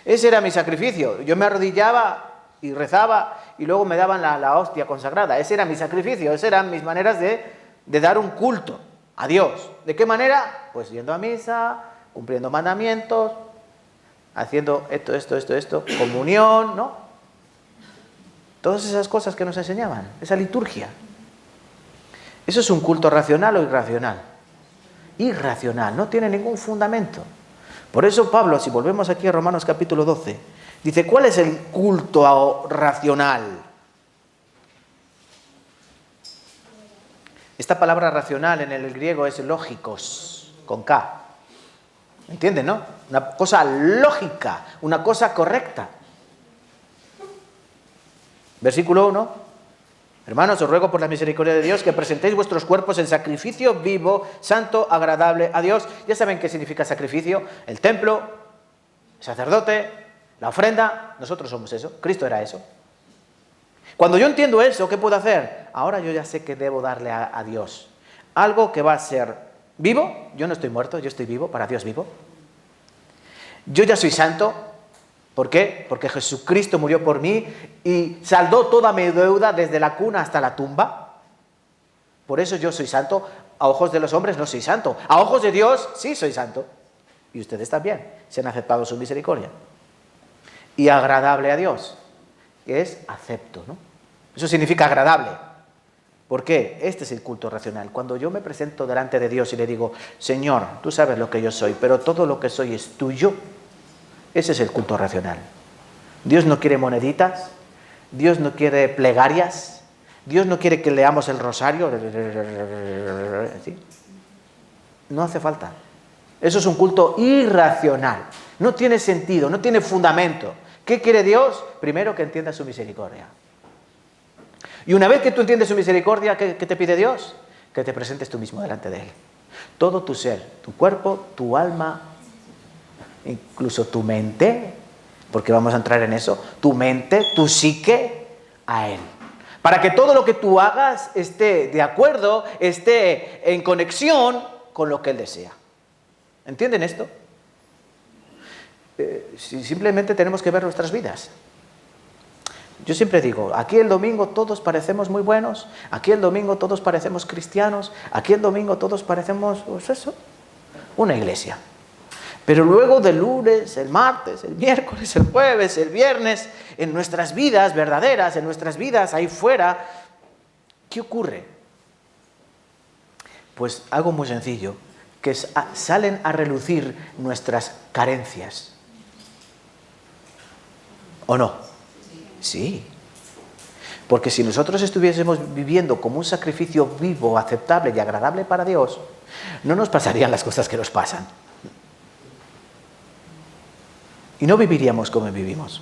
Ese era mi sacrificio. Yo me arrodillaba y rezaba y luego me daban la hostia consagrada. Ese era mi sacrificio, esas eran mis maneras de dar un culto a Dios. ¿De qué manera? Pues yendo a misa, cumpliendo mandamientos, haciendo esto, comunión, ¿no? Todas esas cosas que nos enseñaban, esa liturgia. ¿Eso es un culto racional o irracional? Irracional, no tiene ningún fundamento. Por eso Pablo, si volvemos aquí a Romanos capítulo 12, dice, ¿cuál es el culto racional? Esta palabra racional en el griego es lógicos, con K. ¿Entienden, no? Una cosa lógica, una cosa correcta. Versículo 1. Hermanos, os ruego por la misericordia de Dios que presentéis vuestros cuerpos en sacrificio vivo, santo, agradable a Dios. Ya saben qué significa sacrificio. El templo, el sacerdote, la ofrenda. Nosotros somos eso. Cristo era eso. Cuando yo entiendo eso, ¿qué puedo hacer? Ahora yo ya sé que debo darle a Dios algo que va a ser vivo. Yo no estoy muerto, yo estoy vivo, para Dios vivo. Yo ya soy santo. ¿Por qué? Porque Jesucristo murió por mí y saldó toda mi deuda desde la cuna hasta la tumba. Por eso yo soy santo. A ojos de los hombres no soy santo. A ojos de Dios sí soy santo. Y ustedes también, se han aceptado su misericordia. Y agradable a Dios, que es acepto, ¿no? Eso significa agradable. ¿Por qué? Este es el culto racional. Cuando yo me presento delante de Dios y le digo, Señor, tú sabes lo que yo soy, pero todo lo que soy es tuyo. Ese es el culto racional. Dios no quiere moneditas, Dios no quiere plegarias, Dios no quiere que leamos el rosario. ¿Sí? No hace falta. Eso es un culto irracional. No tiene sentido, no tiene fundamento. ¿Qué quiere Dios? Primero que entiendas su misericordia. Y una vez que tú entiendes su misericordia, ¿qué te pide Dios? Que te presentes tú mismo delante de Él. Todo tu ser, tu cuerpo, tu alma, incluso tu mente, porque vamos a entrar en eso, tu mente, tu psique, a Él. Para que todo lo que tú hagas esté de acuerdo, esté en conexión con lo que Él desea. ¿Entienden esto? Simplemente tenemos que ver nuestras vidas. Yo siempre digo, aquí el domingo todos parecemos muy buenos, aquí el domingo todos parecemos cristianos, aquí el domingo todos parecemos, pues eso, una iglesia. Pero luego del lunes, el martes, el miércoles, el jueves, el viernes, en nuestras vidas verdaderas, en nuestras vidas ahí fuera, ¿qué ocurre? Pues algo muy sencillo, que salen a relucir nuestras carencias. ¿O no? Sí. Porque si nosotros estuviésemos viviendo como un sacrificio vivo, aceptable y agradable para Dios, no nos pasarían las cosas que nos pasan. Y no viviríamos como vivimos.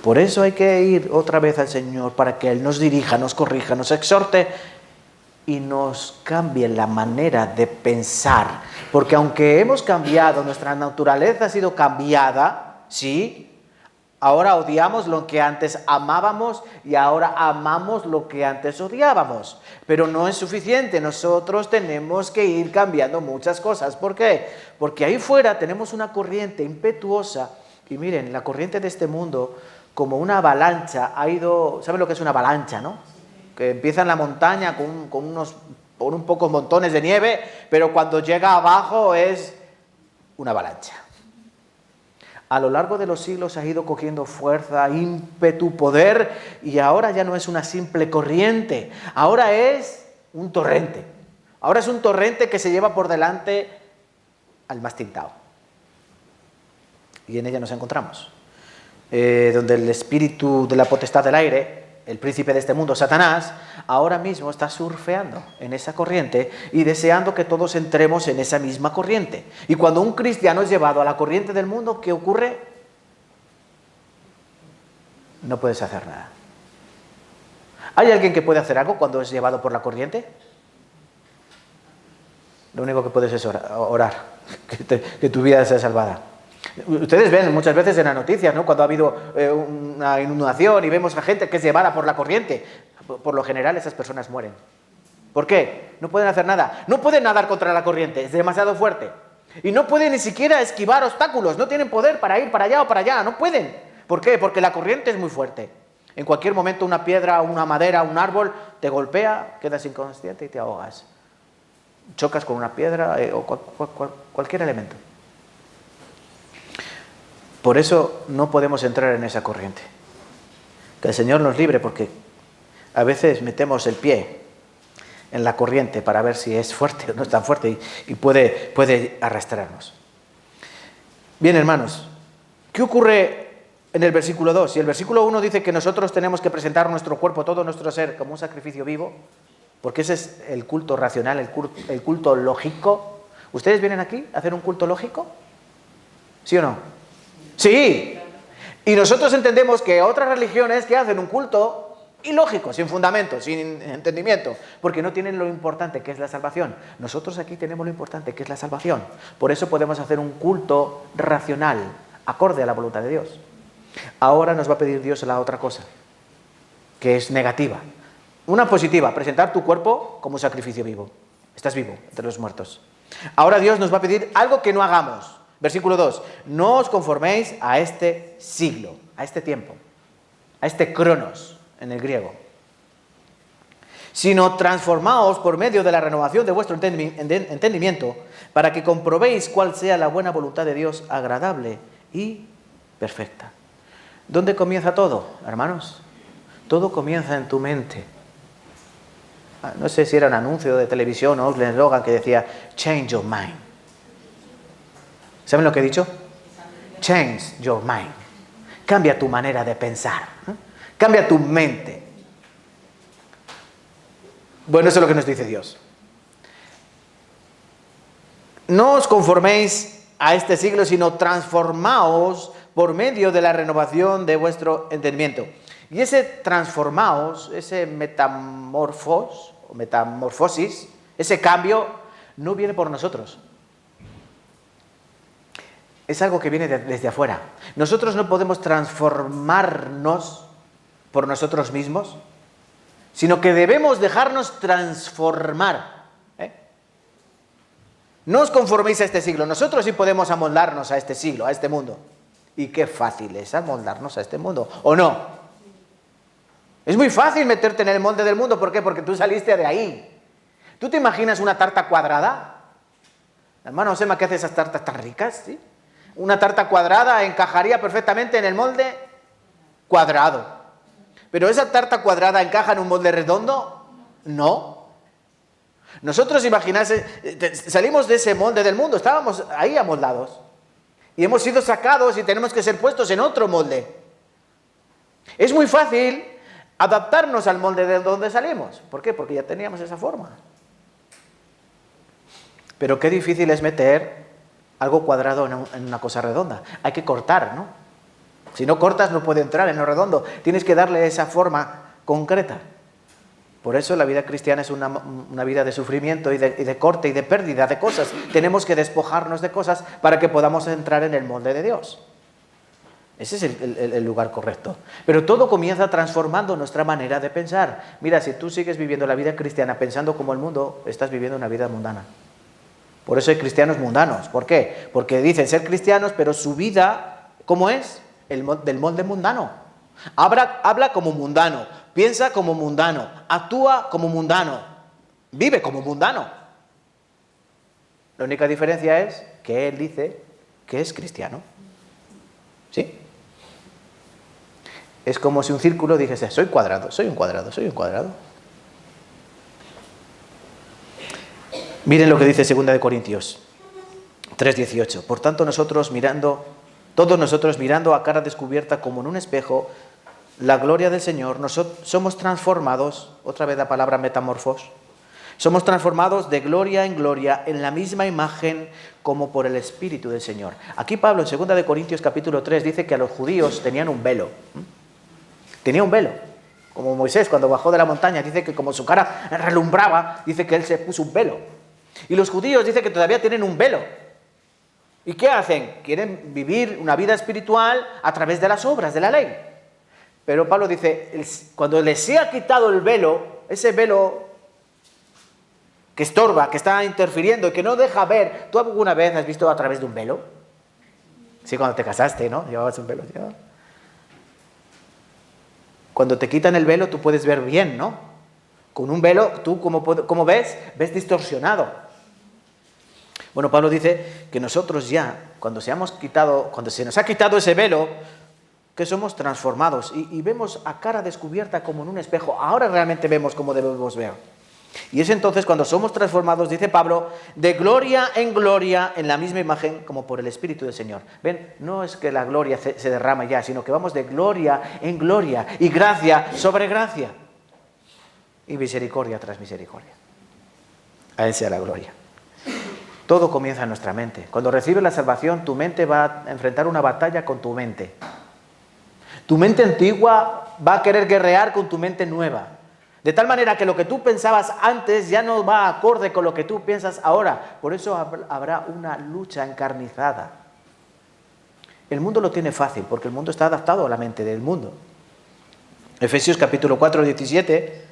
Por eso hay que ir otra vez al Señor para que Él nos dirija, nos corrija, nos exhorte y nos cambie la manera de pensar. Porque aunque hemos cambiado, nuestra naturaleza ha sido cambiada, ¿sí? Ahora odiamos lo que antes amábamos y ahora amamos lo que antes odiábamos. Pero no es suficiente, nosotros tenemos que ir cambiando muchas cosas. ¿Por qué? Porque ahí fuera tenemos una corriente impetuosa. Y miren, la corriente de este mundo, como una avalancha, ha ido... ¿Saben lo que es una avalancha, no? Que empieza en la montaña con un pocos montones de nieve, pero cuando llega abajo es una avalancha. A lo largo de los siglos ha ido cogiendo fuerza, ímpetu, poder, y ahora ya no es una simple corriente, ahora es un torrente. Ahora es un torrente que se lleva por delante al más tintado. Y en ella nos encontramos. Donde el espíritu de la potestad del aire, el príncipe de este mundo, Satanás, ahora mismo está surfeando en esa corriente y deseando que todos entremos en esa misma corriente. Y cuando un cristiano es llevado a la corriente del mundo, ¿qué ocurre? No puedes hacer nada. ¿Hay alguien que puede hacer algo cuando es llevado por la corriente? Lo único que puedes es orar, que tu vida sea salvada. Ustedes ven muchas veces en las noticias, ¿no?, cuando ha habido una inundación y vemos a gente que es llevada por la corriente. Por lo general esas personas mueren. ¿Por qué? No pueden hacer nada. No pueden nadar contra la corriente, es demasiado fuerte. Y no pueden ni siquiera esquivar obstáculos, no tienen poder para ir para allá o para allá, no pueden. ¿Por qué? Porque la corriente es muy fuerte. En cualquier momento una piedra, una madera, un árbol te golpea, quedas inconsciente y te ahogas. Chocas con una piedra o cualquier elemento. Por eso no podemos entrar en esa corriente. Que el Señor nos libre, porque a veces metemos el pie en la corriente para ver si es fuerte o no es tan fuerte y puede arrastrarnos. Bien, hermanos, ¿qué ocurre en el versículo 2? Si el versículo 1 dice que nosotros tenemos que presentar nuestro cuerpo, todo nuestro ser, como un sacrificio vivo, porque ese es el culto racional, el culto lógico. ¿Ustedes vienen aquí a hacer un culto lógico? ¿Sí o no? Sí. Y nosotros entendemos que otras religiones que hacen un culto ilógico, sin fundamento, sin entendimiento, porque no tienen lo importante que es la salvación. Nosotros aquí tenemos lo importante que es la salvación. Por eso podemos hacer un culto racional, acorde a la voluntad de Dios. Ahora nos va a pedir Dios la otra cosa, que es negativa. Una positiva, presentar tu cuerpo como sacrificio vivo. Estás vivo entre los muertos. Ahora Dios nos va a pedir algo que no hagamos. Versículo 2. No os conforméis a este siglo, a este tiempo, a este cronos en el griego, sino transformaos por medio de la renovación de vuestro entendimiento, para que comprobéis cuál sea la buena voluntad de Dios, agradable y perfecta. ¿Dónde comienza todo, hermanos? Todo comienza en tu mente. No sé si era un anuncio de televisión o un eslogan que decía "Change your mind". ¿Saben lo que he dicho? Change your mind. Cambia tu manera de pensar. Cambia tu mente. Bueno, eso es lo que nos dice Dios. No os conforméis a este siglo, sino transformaos por medio de la renovación de vuestro entendimiento. Y ese transformaos, ese metamorfosis, ese cambio, no viene por nosotros. Es algo que viene desde afuera. Nosotros no podemos transformarnos por nosotros mismos, sino que debemos dejarnos transformar. No os conforméis a este siglo. Nosotros sí podemos amoldarnos a este siglo, a este mundo. Y qué fácil es amoldarnos a este mundo, ¿o no? Es muy fácil meterte en el molde del mundo. ¿Por qué? Porque tú saliste de ahí. ¿Tú te imaginas una tarta cuadrada? Hermano Osema, ¿qué hace esas tartas tan ricas? ¿Sí? Una tarta cuadrada encajaría perfectamente en el molde cuadrado. ¿Pero esa tarta cuadrada encaja en un molde redondo? No. Nosotros, imaginarse, salimos de ese molde del mundo, estábamos ahí amoldados. Y hemos sido sacados y tenemos que ser puestos en otro molde. Es muy fácil adaptarnos al molde de donde salimos. ¿Por qué? Porque ya teníamos esa forma. Pero qué difícil es meter algo cuadrado en una cosa redonda. Hay que cortar, ¿no? Si no cortas no puede entrar en lo redondo. Tienes que darle esa forma concreta. Por eso la vida cristiana es una vida de sufrimiento y de corte y de pérdida de cosas. Tenemos que despojarnos de cosas para que podamos entrar en el molde de Dios. Ese es el lugar correcto. Pero todo comienza transformando nuestra manera de pensar. Mira, si tú sigues viviendo la vida cristiana pensando como el mundo, estás viviendo una vida mundana. Por eso hay cristianos mundanos. ¿Por qué? Porque dicen ser cristianos, pero su vida, ¿cómo es? Del molde mundano. Habla como mundano, piensa como mundano, actúa como mundano, vive como mundano. La única diferencia es que él dice que es cristiano. ¿Sí? Es como si un círculo dijese, soy cuadrado, soy un cuadrado, soy un cuadrado. Miren lo que dice 2 Corintios 3:18. Por tanto, todos nosotros mirando a cara descubierta como en un espejo la gloria del Señor, somos transformados, otra vez la palabra metamorfos, somos transformados de gloria en gloria en la misma imagen como por el Espíritu del Señor. Aquí Pablo en 2 Corintios capítulo 3 dice que a los judíos tenían un velo. Tenía un velo. Como Moisés cuando bajó de la montaña, dice que como su cara relumbraba, dice que él se puso un velo. Y los judíos dicen que todavía tienen un velo. ¿Y qué hacen? Quieren vivir una vida espiritual a través de las obras de la ley. Pero Pablo dice, cuando les sea quitado el velo, ese velo que estorba, que está interfiriendo y que no deja ver. ¿Tú alguna vez has visto a través de un velo? Sí, cuando te casaste, ¿no? Llevabas un velo. ¿Sí? Cuando te quitan el velo, tú puedes ver bien, ¿no? Con un velo, tú, como ves? Ves distorsionado. Bueno, Pablo dice que nosotros ya, cuando se nos ha quitado ese velo, que somos transformados y vemos a cara descubierta como en un espejo. Ahora realmente vemos como debemos ver. Y es entonces cuando somos transformados, dice Pablo, de gloria en la misma imagen como por el Espíritu del Señor. ¿Ven? No es que la gloria se derrama ya, sino que vamos de gloria en gloria y gracia sobre gracia y misericordia tras misericordia. A Él sea la gloria. Todo comienza en nuestra mente. Cuando recibes la salvación, tu mente va a enfrentar una batalla con tu mente. Tu mente antigua va a querer guerrear con tu mente nueva. De tal manera que lo que tú pensabas antes ya no va acorde con lo que tú piensas ahora. Por eso habrá una lucha encarnizada. El mundo lo tiene fácil, porque el mundo está adaptado a la mente del mundo. Efesios capítulo 4, 17.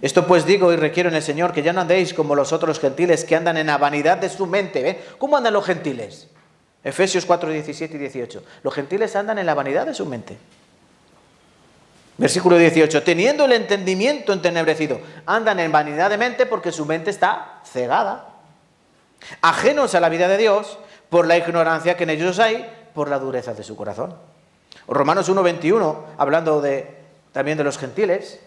Esto pues digo y requiero en el Señor que ya no andéis como los otros gentiles que andan en la vanidad de su mente. ¿Ven? ¿Cómo andan los gentiles? Efesios 4, 17 y 18. Los gentiles andan en la vanidad de su mente. Versículo 18, teniendo el entendimiento entenebrecido. Andan en vanidad de mente porque su mente está cegada. Ajenos a la vida de Dios por la ignorancia que en ellos hay, por la dureza de su corazón. Romanos 1, 21, hablando también de los gentiles.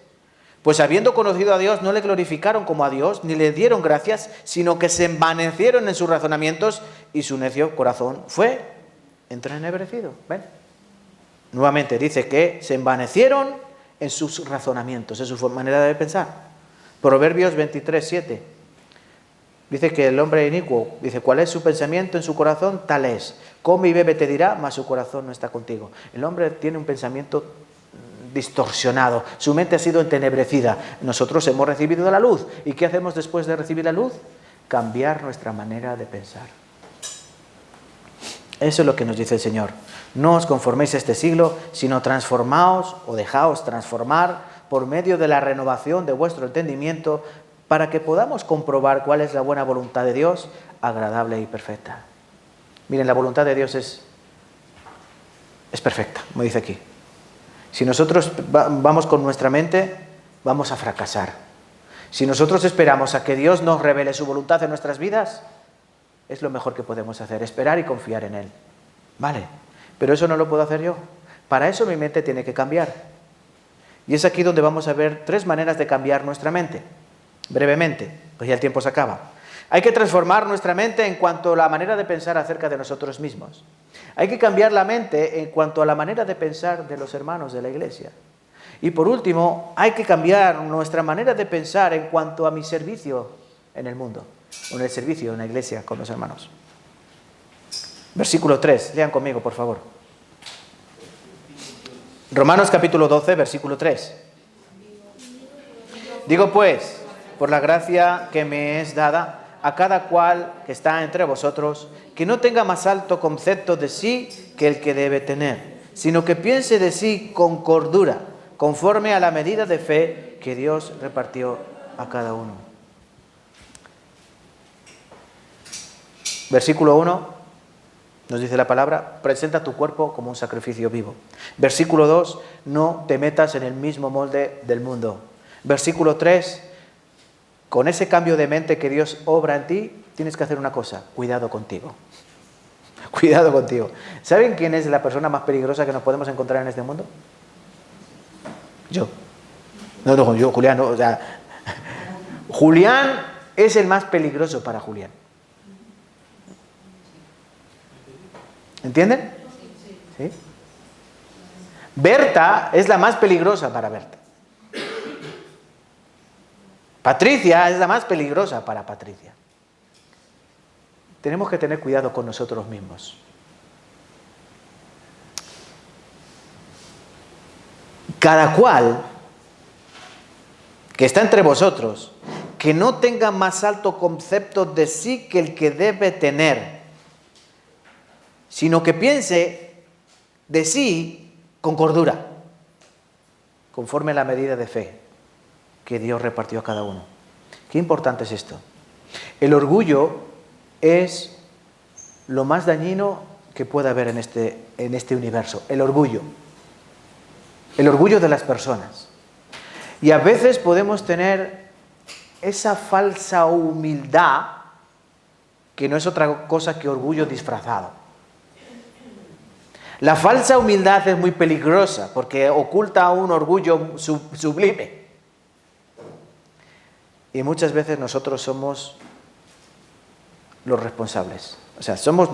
Pues habiendo conocido a Dios, no le glorificaron como a Dios, ni le dieron gracias, sino que se envanecieron en sus razonamientos y su necio corazón fue entenebrecido. ¿Ven? Nuevamente dice que se envanecieron en sus razonamientos, en su manera de pensar. Proverbios 23, 7. Dice que el hombre inicuo, dice, ¿cuál es su pensamiento en su corazón? Tal es. Come y bebe te dirá, mas su corazón no está contigo. El hombre tiene un pensamiento distorsionado, su mente ha sido entenebrecida. Nosotros hemos recibido la luz. ¿Y qué hacemos después de recibir la luz? Cambiar nuestra manera de pensar. Eso es lo que nos dice el Señor. No os conforméis a este siglo, sino transformaos o dejaos transformar por medio de la renovación de vuestro entendimiento para que podamos comprobar cuál es la buena voluntad de Dios, agradable y perfecta. Miren, la voluntad de Dios es perfecta, como dice aquí. Si nosotros vamos con nuestra mente, vamos a fracasar. Si nosotros esperamos a que Dios nos revele su voluntad en nuestras vidas, es lo mejor que podemos hacer, esperar y confiar en Él. Vale, pero eso no lo puedo hacer yo. Para eso mi mente tiene que cambiar. Y es aquí donde vamos a ver 3 maneras de cambiar nuestra mente. Brevemente, pues ya el tiempo se acaba. Hay que transformar nuestra mente en cuanto a la manera de pensar acerca de nosotros mismos. Hay que cambiar la mente en cuanto a la manera de pensar de los hermanos de la iglesia. Y por último, hay que cambiar nuestra manera de pensar en cuanto a mi servicio en el mundo, o en el servicio en la iglesia con los hermanos. Versículo 3, lean conmigo, por favor. Romanos capítulo 12, versículo 3. Digo pues, por la gracia que me es dada, a cada cual que está entre vosotros, que no tenga más alto concepto de sí que el que debe tener, sino que piense de sí con cordura, conforme a la medida de fe que Dios repartió a cada uno. Versículo 1. Nos dice la palabra, presenta tu cuerpo como un sacrificio vivo. Versículo 2, no te metas en el mismo molde del mundo. Versículo 3, con ese cambio de mente que Dios obra en ti, tienes que hacer una cosa, cuidado contigo. Cuidado contigo. ¿Saben quién es la persona más peligrosa que nos podemos encontrar en este mundo? Yo. No, yo, Julián, no, o sea, Julián es el más peligroso para Julián. ¿Entienden? ¿Sí? Berta es la más peligrosa para Berta. Patricia es la más peligrosa para Patricia. Tenemos que tener cuidado con nosotros mismos. Cada cual que está entre vosotros, que no tenga más alto concepto de sí que el que debe tener, sino que piense de sí con cordura, conforme a la medida de fe que Dios repartió a cada uno. Qué importante es esto. El orgullo es lo más dañino que pueda haber en este universo. El orgullo de las personas. Y a veces podemos tener esa falsa humildad que no es otra cosa que orgullo disfrazado. La falsa humildad es muy peligrosa porque oculta un orgullo sublime. Y muchas veces nosotros somos los responsables. O sea, somos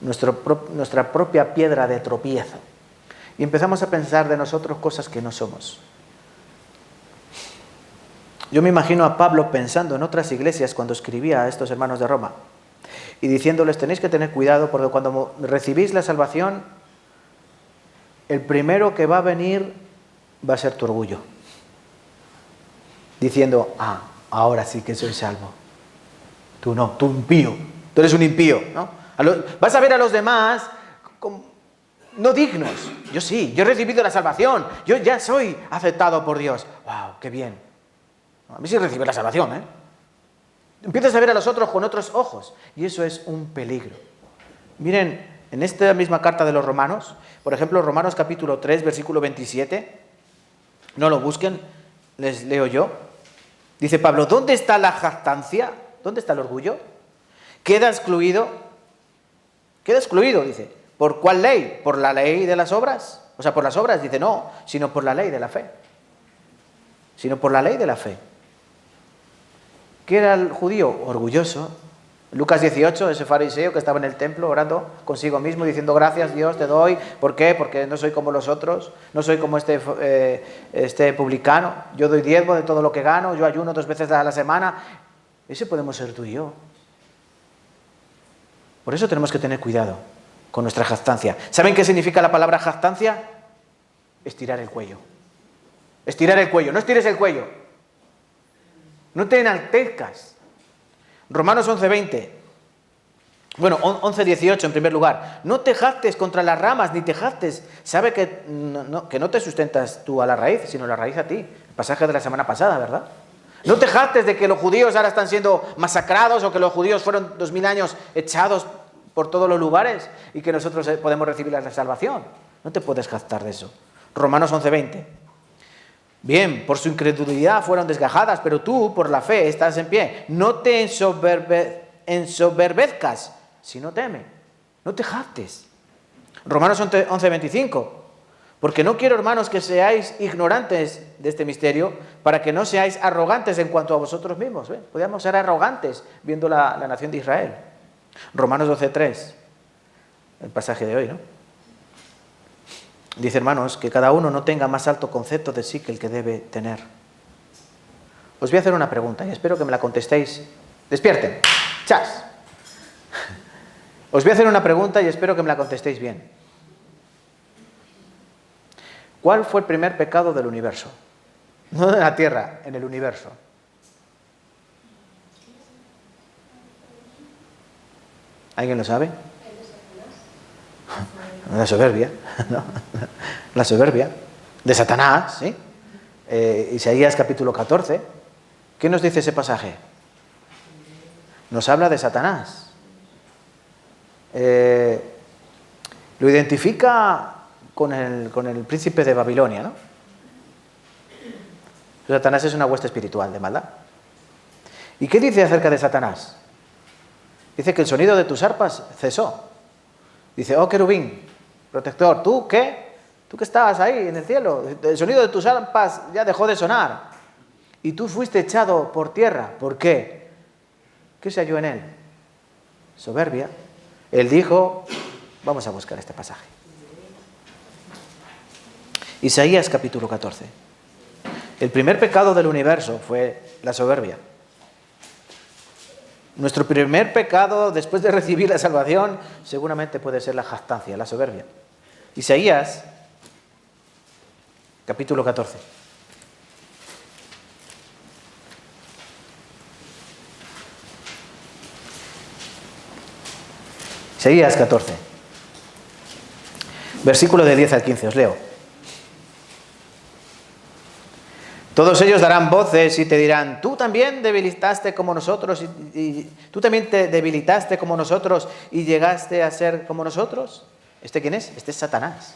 nuestra propia piedra de tropiezo. Y empezamos a pensar de nosotros cosas que no somos. Yo me imagino a Pablo pensando en otras iglesias cuando escribía a estos hermanos de Roma y diciéndoles: tenéis que tener cuidado porque cuando recibís la salvación, el primero que va a venir va a ser tu orgullo. Diciendo: ahora sí que soy salvo. Tú no, tú impío. Tú eres un impío, ¿no? Vas a ver a los demás como no dignos. Yo sí, yo he recibido la salvación. Yo ya soy aceptado por Dios. ¡Wow! ¡Qué bien! A mí sí recibe la salvación, ¿eh? Empiezas a ver a los otros con otros ojos. Y eso es un peligro. Miren, en esta misma carta de los Romanos, por ejemplo, Romanos capítulo 3, versículo 27, no lo busquen, les leo yo. Dice Pablo: ¿dónde está la jactancia? ¿Dónde está el orgullo? Queda excluido, dice. ¿Por cuál ley? ¿Por la ley de las obras? O sea, por las obras, dice, no, sino por la ley de la fe. Sino por la ley de la fe. ¿Qué era el judío? Orgulloso. Lucas 18, ese fariseo que estaba en el templo orando consigo mismo, diciendo: gracias Dios te doy. ¿Por qué? Porque no soy como los otros, no soy como este publicano. Yo doy diezmo de todo lo que gano, yo ayuno 2 veces a la semana. Ese podemos ser tú y yo. Por eso tenemos que tener cuidado con nuestra jactancia. ¿Saben qué significa la palabra jactancia? Estirar el cuello. Estirar el cuello, no estires el cuello. No te enaltezcas. Romanos 11:20. Bueno, 11:18 en primer lugar. No te jactes contra las ramas, ni te jactes. Sabe que no te sustentas tú a la raíz, sino la raíz a ti. El pasaje de la semana pasada, ¿verdad? No te jactes de que los judíos ahora están siendo masacrados o que los judíos fueron 2000 años echados por todos los lugares y que nosotros podemos recibir la salvación. No te puedes jactar de eso. Romanos 11:20. Bien, por su incredulidad fueron desgajadas, pero tú, por la fe, estás en pie. No te ensoberbezcas, sino teme. No te jactes. Romanos 11:25. Porque no quiero, hermanos, que seáis ignorantes de este misterio, para que no seáis arrogantes en cuanto a vosotros mismos. Podríamos ser arrogantes viendo la nación de Israel. Romanos 12:3, el pasaje de hoy, ¿no? Dice, hermanos, que cada uno no tenga más alto concepto de sí que el que debe tener. Os voy a hacer una pregunta y espero que me la contestéis. Despierten. ¡Chas! Os voy a hacer una pregunta y espero que me la contestéis bien. ¿Cuál fue el primer pecado del universo? No de la tierra, en el universo. ¿Alguien lo sabe? La soberbia, ¿no? La soberbia de Satanás, ¿sí? Isaías capítulo 14. ¿Qué nos dice ese pasaje? Nos habla de Satanás. Lo identifica con el príncipe de Babilonia, ¿no? Satanás es una hueste espiritual de maldad. ¿Y qué dice acerca de Satanás? Dice que el sonido de tus arpas cesó. Dice, oh querubín, protector, ¿tú qué? Tú que estabas ahí en el cielo, el sonido de tus arpas ya dejó de sonar. Y tú fuiste echado por tierra. ¿Por qué? ¿Qué se halló en él? Soberbia. Él dijo, vamos a buscar este pasaje. Isaías capítulo 14. El primer pecado del universo fue la soberbia. Nuestro primer pecado después de recibir la salvación seguramente puede ser la jactancia, la soberbia. Isaías capítulo 14. Isaías 14. Versículo de 10 al 15, os leo. Todos ellos darán voces y te dirán, tú también debilitaste como nosotros y tú también te debilitaste como nosotros y llegaste a ser como nosotros. ¿Este quién es? Este es Satanás.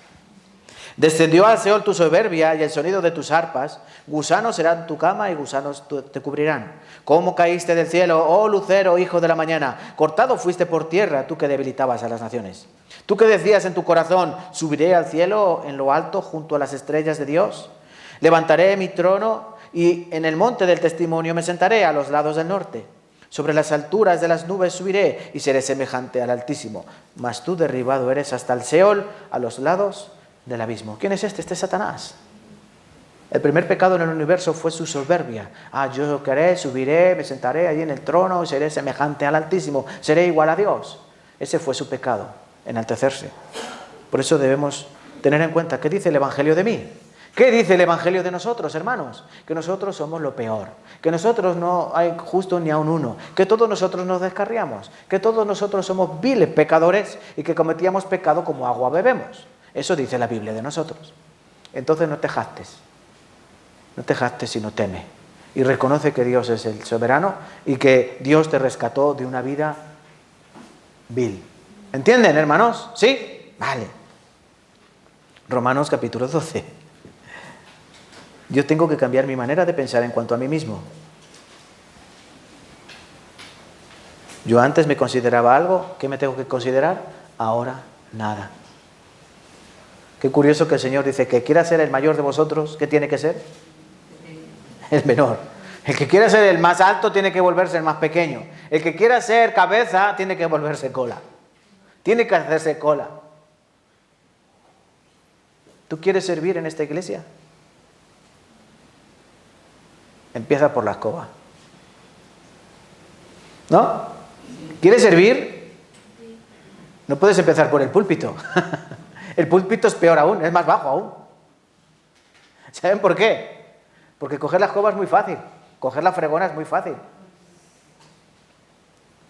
Descendió al Seol tu soberbia y el sonido de tus arpas. Gusanos serán tu cama y gusanos te cubrirán. ¿Cómo caíste del cielo, oh lucero, hijo de la mañana? Cortado fuiste por tierra, tú que debilitabas a las naciones. Tú que decías en tu corazón, subiré al cielo en lo alto junto a las estrellas de Dios. Levantaré mi trono y en el monte del testimonio me sentaré a los lados del norte. Sobre las alturas de las nubes subiré y seré semejante al Altísimo. Mas tú derribado eres hasta el Seol, a los lados del abismo. ¿Quién es este? Este es Satanás. El primer pecado en el universo fue su soberbia. Yo que haré, subiré, me sentaré allí en el trono y seré semejante al Altísimo. Seré igual a Dios. Ese fue su pecado, enaltecerse. Por eso debemos tener en cuenta, ¿qué dice el Evangelio de mí? ¿Qué dice el Evangelio de nosotros, hermanos? Que nosotros somos lo peor, que nosotros no hay justo ni aun uno, que todos nosotros nos descarriamos, que todos nosotros somos viles pecadores y que cometíamos pecado como agua bebemos. Eso dice la Biblia de nosotros. Entonces no te jactes, sino teme. Y reconoce que Dios es el soberano y que Dios te rescató de una vida vil. ¿Entienden, hermanos? ¿Sí? Vale. Romanos capítulo 12. Yo tengo que cambiar mi manera de pensar en cuanto a mí mismo. Yo antes me consideraba algo, ¿qué me tengo que considerar? Ahora nada. Qué curioso que el Señor dice que quiera ser el mayor de vosotros, ¿qué tiene que ser? El menor. El que quiera ser el más alto tiene que volverse el más pequeño. El que quiera ser cabeza tiene que volverse cola. Tiene que hacerse cola. ¿Tú quieres servir en esta iglesia? Empieza por la escoba. ¿No? ¿Quieres servir? No puedes empezar por el púlpito. El púlpito es peor aún, es más bajo aún. ¿Saben por qué? Porque coger la escoba es muy fácil, coger la fregona es muy fácil.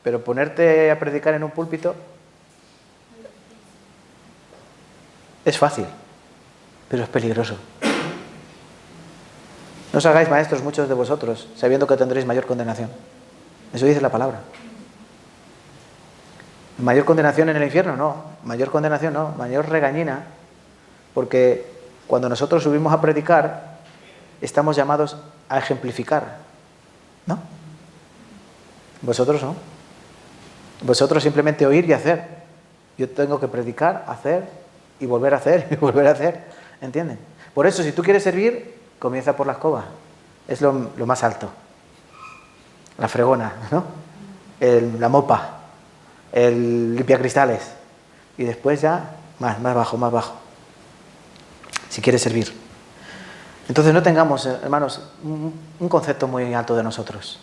Pero ponerte a predicar en un púlpito es fácil, pero es peligroso. No os hagáis maestros muchos de vosotros, sabiendo que tendréis mayor condenación. Eso dice la palabra. ¿Mayor condenación en el infierno? No. Mayor condenación no. Mayor regañina. Porque cuando nosotros subimos a predicar, estamos llamados a ejemplificar. ¿No? Vosotros no. Vosotros simplemente oír y hacer. Yo tengo que predicar, hacer y volver a hacer y volver a hacer. ¿Entienden? Por eso, si tú quieres servir, comienza por la escoba. Es lo más alto. La fregona, ¿no? La mopa. El limpiacristales. Y después ya más bajo, más bajo. Si quieres servir. Entonces no tengamos, hermanos, un concepto muy alto de nosotros.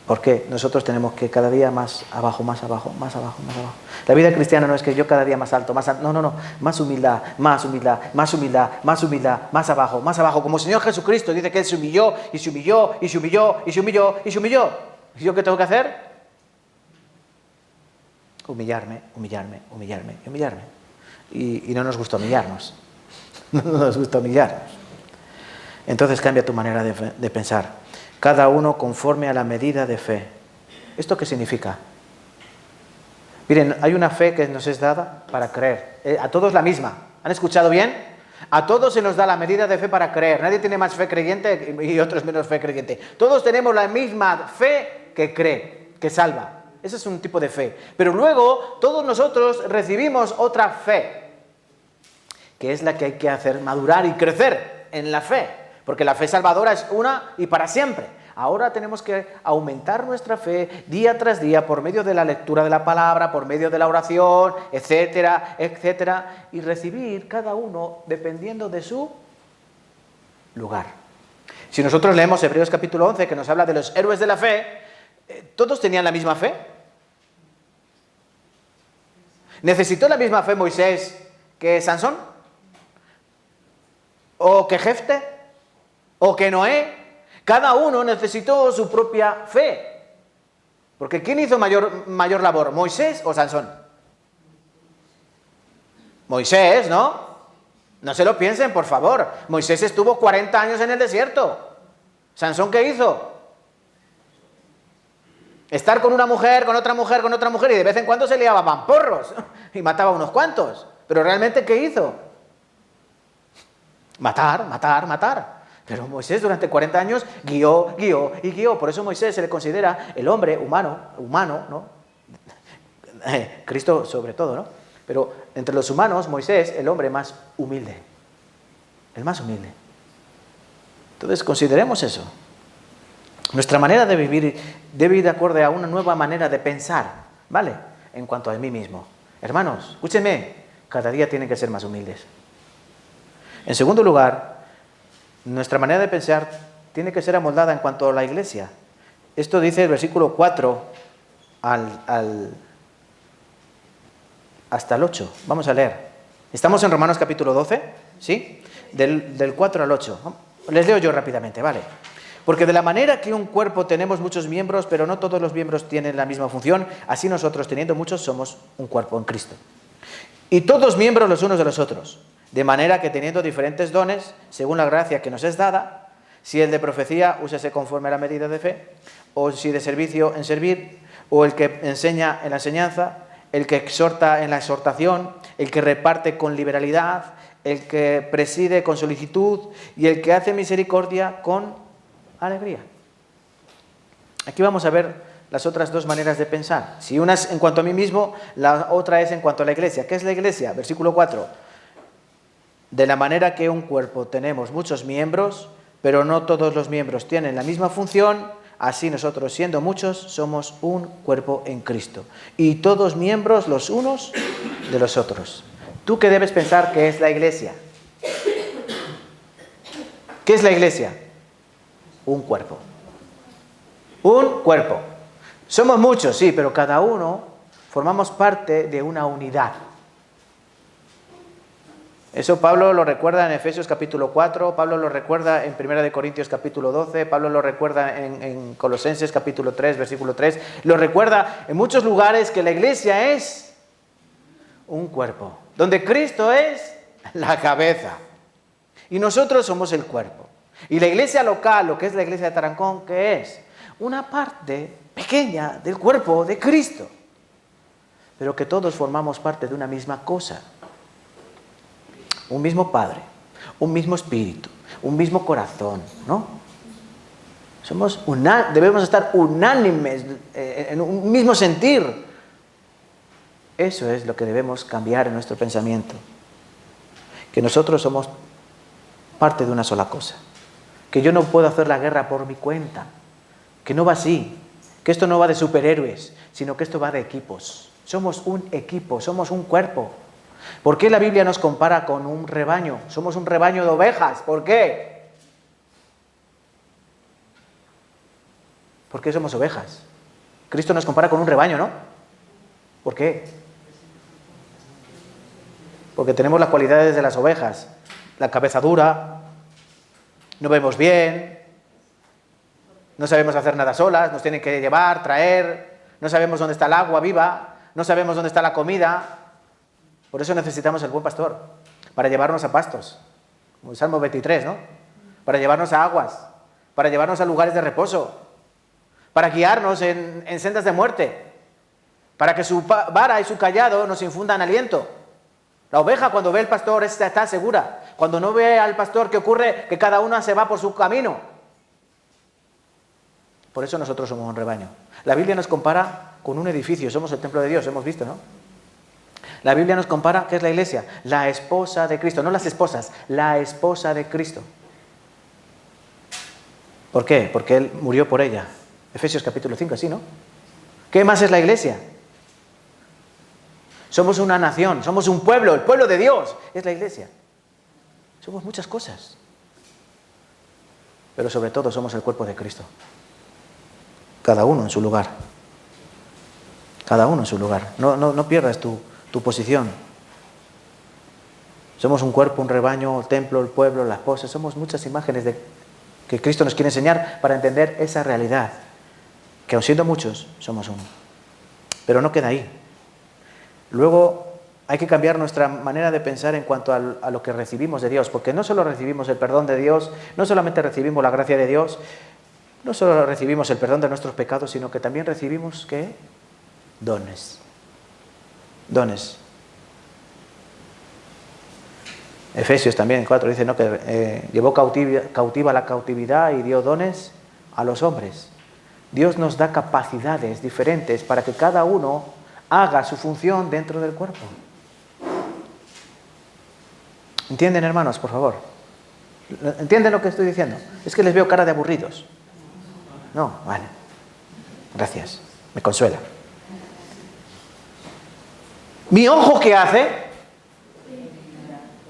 Porque nosotros tenemos que cada día más abajo, más abajo, más abajo, más abajo. La vida cristiana no es que yo cada día más alto, más alto. No. Más humildad, más humildad, más humildad, más humildad, más abajo, más abajo. Como el Señor Jesucristo dice que Él se humilló, y se humilló, y se humilló, y se humilló, y se humilló. ¿Y yo qué tengo que hacer? Humillarme. Y no nos gusta humillarnos. No nos gusta humillarnos. Entonces cambia tu manera de pensar. Cada uno conforme a la medida de fe. ¿Esto qué significa? Miren, hay una fe que nos es dada para creer. A todos la misma. ¿Han escuchado bien? A todos se nos da la medida de fe para creer. Nadie tiene más fe creyente y otros menos fe creyente. Todos tenemos la misma fe que cree, que salva. Ese es un tipo de fe. Pero luego todos nosotros recibimos otra fe, que es la que hay que hacer madurar y crecer en la fe. Porque la fe salvadora es una y para siempre. Ahora tenemos que aumentar nuestra fe día tras día por medio de la lectura de la palabra, por medio de la oración, etcétera, etcétera, y recibir cada uno dependiendo de su lugar. Si nosotros leemos Hebreos capítulo 11, que nos habla de los héroes de la fe, ¿todos tenían la misma fe? ¿Necesitó la misma fe Moisés que Sansón? ¿O que Jefte? ¿O que Noé? Cada uno necesitó su propia fe. Porque ¿quién hizo mayor labor? ¿Moisés o Sansón? Moisés, ¿no? No se lo piensen, por favor. Moisés estuvo 40 años en el desierto. ¿Sansón qué hizo? Estar con una mujer, con otra mujer, con otra mujer, y de vez en cuando se liaba mamporros y mataba a unos cuantos. Pero realmente, ¿qué hizo? Matar, matar, matar. Pero Moisés durante 40 años guió, guió y guió. Por eso Moisés se le considera el hombre humano, ¿no? Cristo sobre todo, ¿no? Pero entre los humanos, Moisés, el hombre más humilde. El más humilde. Entonces, consideremos eso. Nuestra manera de vivir debe ir de acuerdo a una nueva manera de pensar, ¿vale? En cuanto a mí mismo. Hermanos, escúchenme, cada día tienen que ser más humildes. En segundo lugar, nuestra manera de pensar tiene que ser amoldada en cuanto a la iglesia. Esto dice el versículo 4 hasta el 8. Vamos a leer. Estamos en Romanos capítulo 12, ¿sí? Del 4 al 8. Les leo yo rápidamente, ¿vale? Porque de la manera que un cuerpo tenemos muchos miembros, pero no todos los miembros tienen la misma función, así nosotros, teniendo muchos, somos un cuerpo en Cristo. Y todos miembros los unos de los otros. De manera que teniendo diferentes dones, según la gracia que nos es dada, si el de profecía, úsese conforme a la medida de fe, o si de servicio, en servir, o el que enseña en la enseñanza, el que exhorta en la exhortación, el que reparte con liberalidad, el que preside con solicitud y el que hace misericordia con alegría. Aquí vamos a ver las otras dos maneras de pensar. Si una es en cuanto a mí mismo, la otra es en cuanto a la iglesia. ¿Qué es la iglesia? Versículo 4. De la manera que un cuerpo tenemos muchos miembros, pero no todos los miembros tienen la misma función, así nosotros, siendo muchos, somos un cuerpo en Cristo. Y todos miembros los unos de los otros. ¿Tú qué debes pensar que es la iglesia? ¿Qué es la iglesia? Un cuerpo. Un cuerpo. Somos muchos, sí, pero cada uno formamos parte de una unidad. Eso Pablo lo recuerda en Efesios capítulo 4, Pablo lo recuerda en 1 Corintios capítulo 12, Pablo lo recuerda en Colosenses capítulo 3, versículo 3, lo recuerda en muchos lugares que la iglesia es un cuerpo, donde Cristo es la cabeza y nosotros somos el cuerpo. Y la iglesia local, lo que es la iglesia de Tarancón, ¿qué es? Una parte pequeña del cuerpo de Cristo, pero que todos formamos parte de una misma cosa. Un mismo Padre, un mismo Espíritu, un mismo corazón, ¿no? Debemos estar unánimes, en un mismo sentir. Eso es lo que debemos cambiar en nuestro pensamiento. Que nosotros somos parte de una sola cosa. Que yo no puedo hacer la guerra por mi cuenta. Que no va así. Que esto no va de superhéroes, sino que esto va de equipos. Somos un equipo, somos un cuerpo. ¿Por qué la Biblia nos compara con un rebaño? Somos un rebaño de ovejas. ¿Por qué? ¿Por qué somos ovejas? Cristo nos compara con un rebaño, ¿no? ¿Por qué? Porque tenemos las cualidades de las ovejas. La cabeza dura, no vemos bien, no sabemos hacer nada solas, nos tienen que llevar, traer, no sabemos dónde está el agua viva, no sabemos dónde está la comida. Por eso necesitamos el buen pastor, para llevarnos a pastos, como el Salmo 23, ¿no? Para llevarnos a aguas, para llevarnos a lugares de reposo, para guiarnos en sendas de muerte, para que su vara y su cayado nos infundan aliento. La oveja, cuando ve al pastor, está segura. Cuando no ve al pastor, ¿qué ocurre? Que cada una se va por su camino. Por eso nosotros somos un rebaño. La Biblia nos compara con un edificio, somos el templo de Dios, hemos visto, ¿no? La Biblia nos compara, ¿qué es la iglesia? La esposa de Cristo, no las esposas, la esposa de Cristo. ¿Por qué? Porque Él murió por ella. Efesios capítulo 5, ¿sí, no? ¿Qué más es la iglesia? Somos una nación, somos un pueblo, el pueblo de Dios es la iglesia. Somos muchas cosas. Pero sobre todo somos el cuerpo de Cristo. Cada uno en su lugar. Cada uno en su lugar. No pierdas tu posición. Somos un cuerpo, un rebaño, el templo, el pueblo, la esposa. Somos muchas imágenes que Cristo nos quiere enseñar para entender esa realidad. Que que aun siendo muchos, somos uno. Pero no queda ahí. Luego hay que cambiar nuestra manera de pensar en cuanto a lo que recibimos de Dios, porque no solo recibimos el perdón de Dios, no solamente recibimos la gracia de Dios, no solo recibimos el perdón de nuestros pecados, sino que también recibimos, ¿qué? Dones. Dones. Efesios también, 4, dice, ¿no?, que llevó cautiva la cautividad y dio dones a los hombres. Dios nos da capacidades diferentes para que cada uno haga su función dentro del cuerpo. ¿Entienden, hermanos, por favor? ¿Entienden lo que estoy diciendo? Es que les veo cara de aburridos. No, vale. Gracias. Me consuela. ¿Mi ojo qué hace?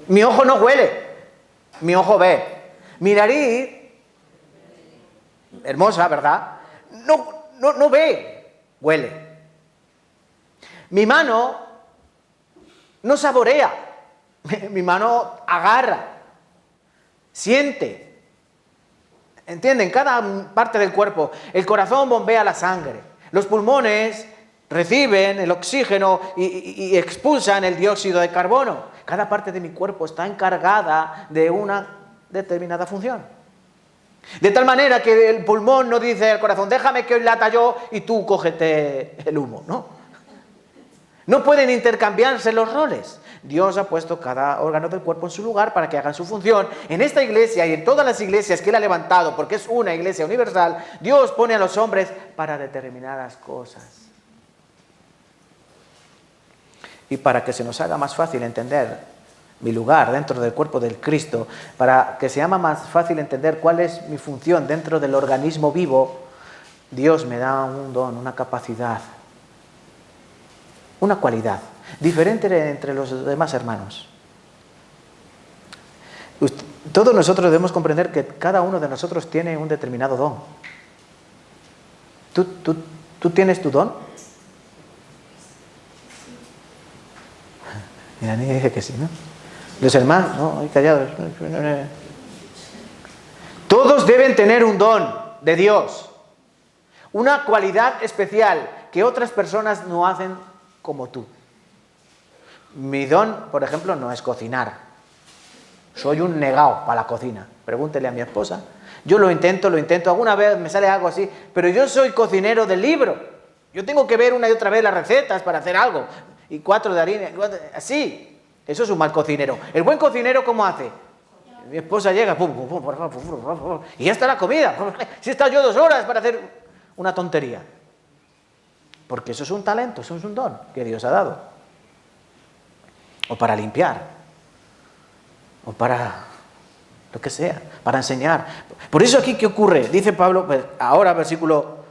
Mi ojo no huele. Mi ojo ve. Mi nariz, hermosa, ¿verdad? No ve. Huele. Mi mano no saborea. Mi mano agarra. Siente. ¿Entienden? Cada parte del cuerpo. El corazón bombea la sangre. Los pulmones reciben el oxígeno y expulsan el dióxido de carbono. Cada parte de mi cuerpo está encargada de una determinada función. De tal manera que el pulmón no dice al corazón, déjame que hoy lata yo y tú cógete el humo, ¿no? No pueden intercambiarse los roles. Dios ha puesto cada órgano del cuerpo en su lugar para que hagan su función. En esta iglesia y en todas las iglesias que Él ha levantado, porque es una iglesia universal, Dios pone a los hombres para determinadas cosas. Y para que se nos haga más fácil entender mi lugar dentro del cuerpo del Cristo, para que se haga más fácil entender cuál es mi función dentro del organismo vivo, Dios me da un don, una capacidad, una cualidad diferente entre los demás hermanos. Todos nosotros debemos comprender que cada uno de nosotros tiene un determinado don. ¿Tú tienes tu don? Y la niña dice que sí, ¿no? Los hermanos, no, hay callados. Todos deben tener un don de Dios, una cualidad especial que otras personas no hacen como tú. Mi don, por ejemplo, no es cocinar. Soy un negado para la cocina. Pregúntele a mi esposa. Yo lo intento, alguna vez me sale algo así, pero yo soy cocinero del libro. Yo tengo que ver una y otra vez las recetas para hacer algo. Y 4 de harina, así. Eso es un mal cocinero. El buen cocinero, ¿cómo hace? Mi esposa llega, y ya está la comida. Si he estado yo 2 horas para hacer una tontería. Porque eso es un talento, eso es un don que Dios ha dado. O para limpiar. O para lo que sea, para enseñar. Por eso aquí, ¿qué ocurre? Dice Pablo, ahora versículo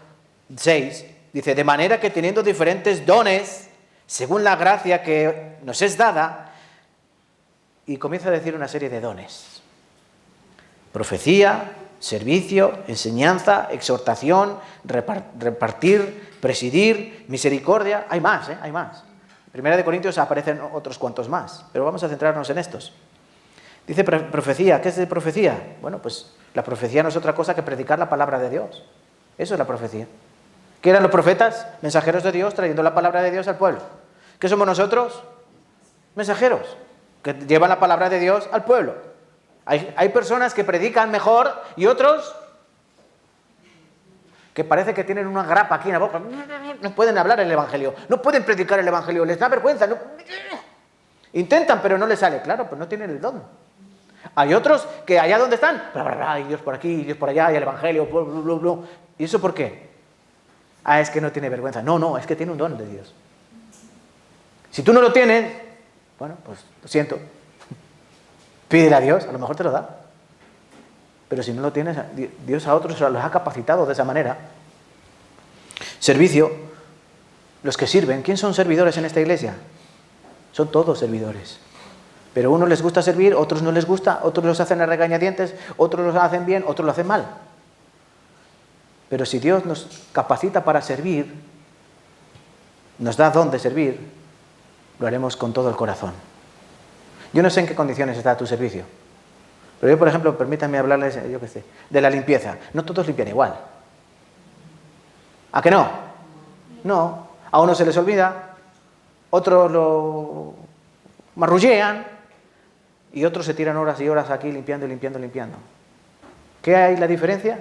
6, dice, de manera que teniendo diferentes dones, según la gracia que nos es dada, y comienza a decir una serie de dones. Profecía, servicio, enseñanza, exhortación, repartir, presidir, misericordia. Hay más, hay más. En 1 Corintios aparecen otros cuantos más, pero vamos a centrarnos en estos. Dice profecía. ¿Qué es profecía? Bueno, pues la profecía no es otra cosa que predicar la palabra de Dios. Eso es la profecía. ¿Qué eran los profetas? Mensajeros de Dios trayendo la palabra de Dios al pueblo. ¿Qué somos nosotros? Mensajeros que llevan la palabra de Dios al pueblo. Hay personas que predican mejor y otros que parece que tienen una grapa aquí en la boca. No pueden hablar el evangelio, no pueden predicar el evangelio, les da vergüenza. No. Intentan, pero no les sale. Claro, pues no tienen el don. Hay otros que allá donde están, y Dios por aquí, y Dios por allá, y el evangelio, bla, bla, bla. ¿Y eso por qué? Es que no tiene vergüenza. No, es que tiene un don de Dios. Si tú no lo tienes, bueno, pues lo siento. Pídele a Dios, a lo mejor te lo da. Pero si no lo tienes, Dios a otros los ha capacitado de esa manera. Servicio, los que sirven. ¿Quién son servidores en esta iglesia? Son todos servidores. Pero a unos les gusta servir, otros no les gusta, otros los hacen a regañadientes, otros los hacen bien, otros lo hacen mal. Pero si Dios nos capacita para servir, nos da don de servir, lo haremos con todo el corazón. Yo no sé en qué condiciones está tu servicio, pero yo, por ejemplo, permítanme hablarles, de la limpieza. No todos limpian igual. ¿A que no? No. A unos se les olvida, otros lo marrullean y otros se tiran horas y horas aquí limpiando y limpiando y limpiando. ¿Qué hay la diferencia?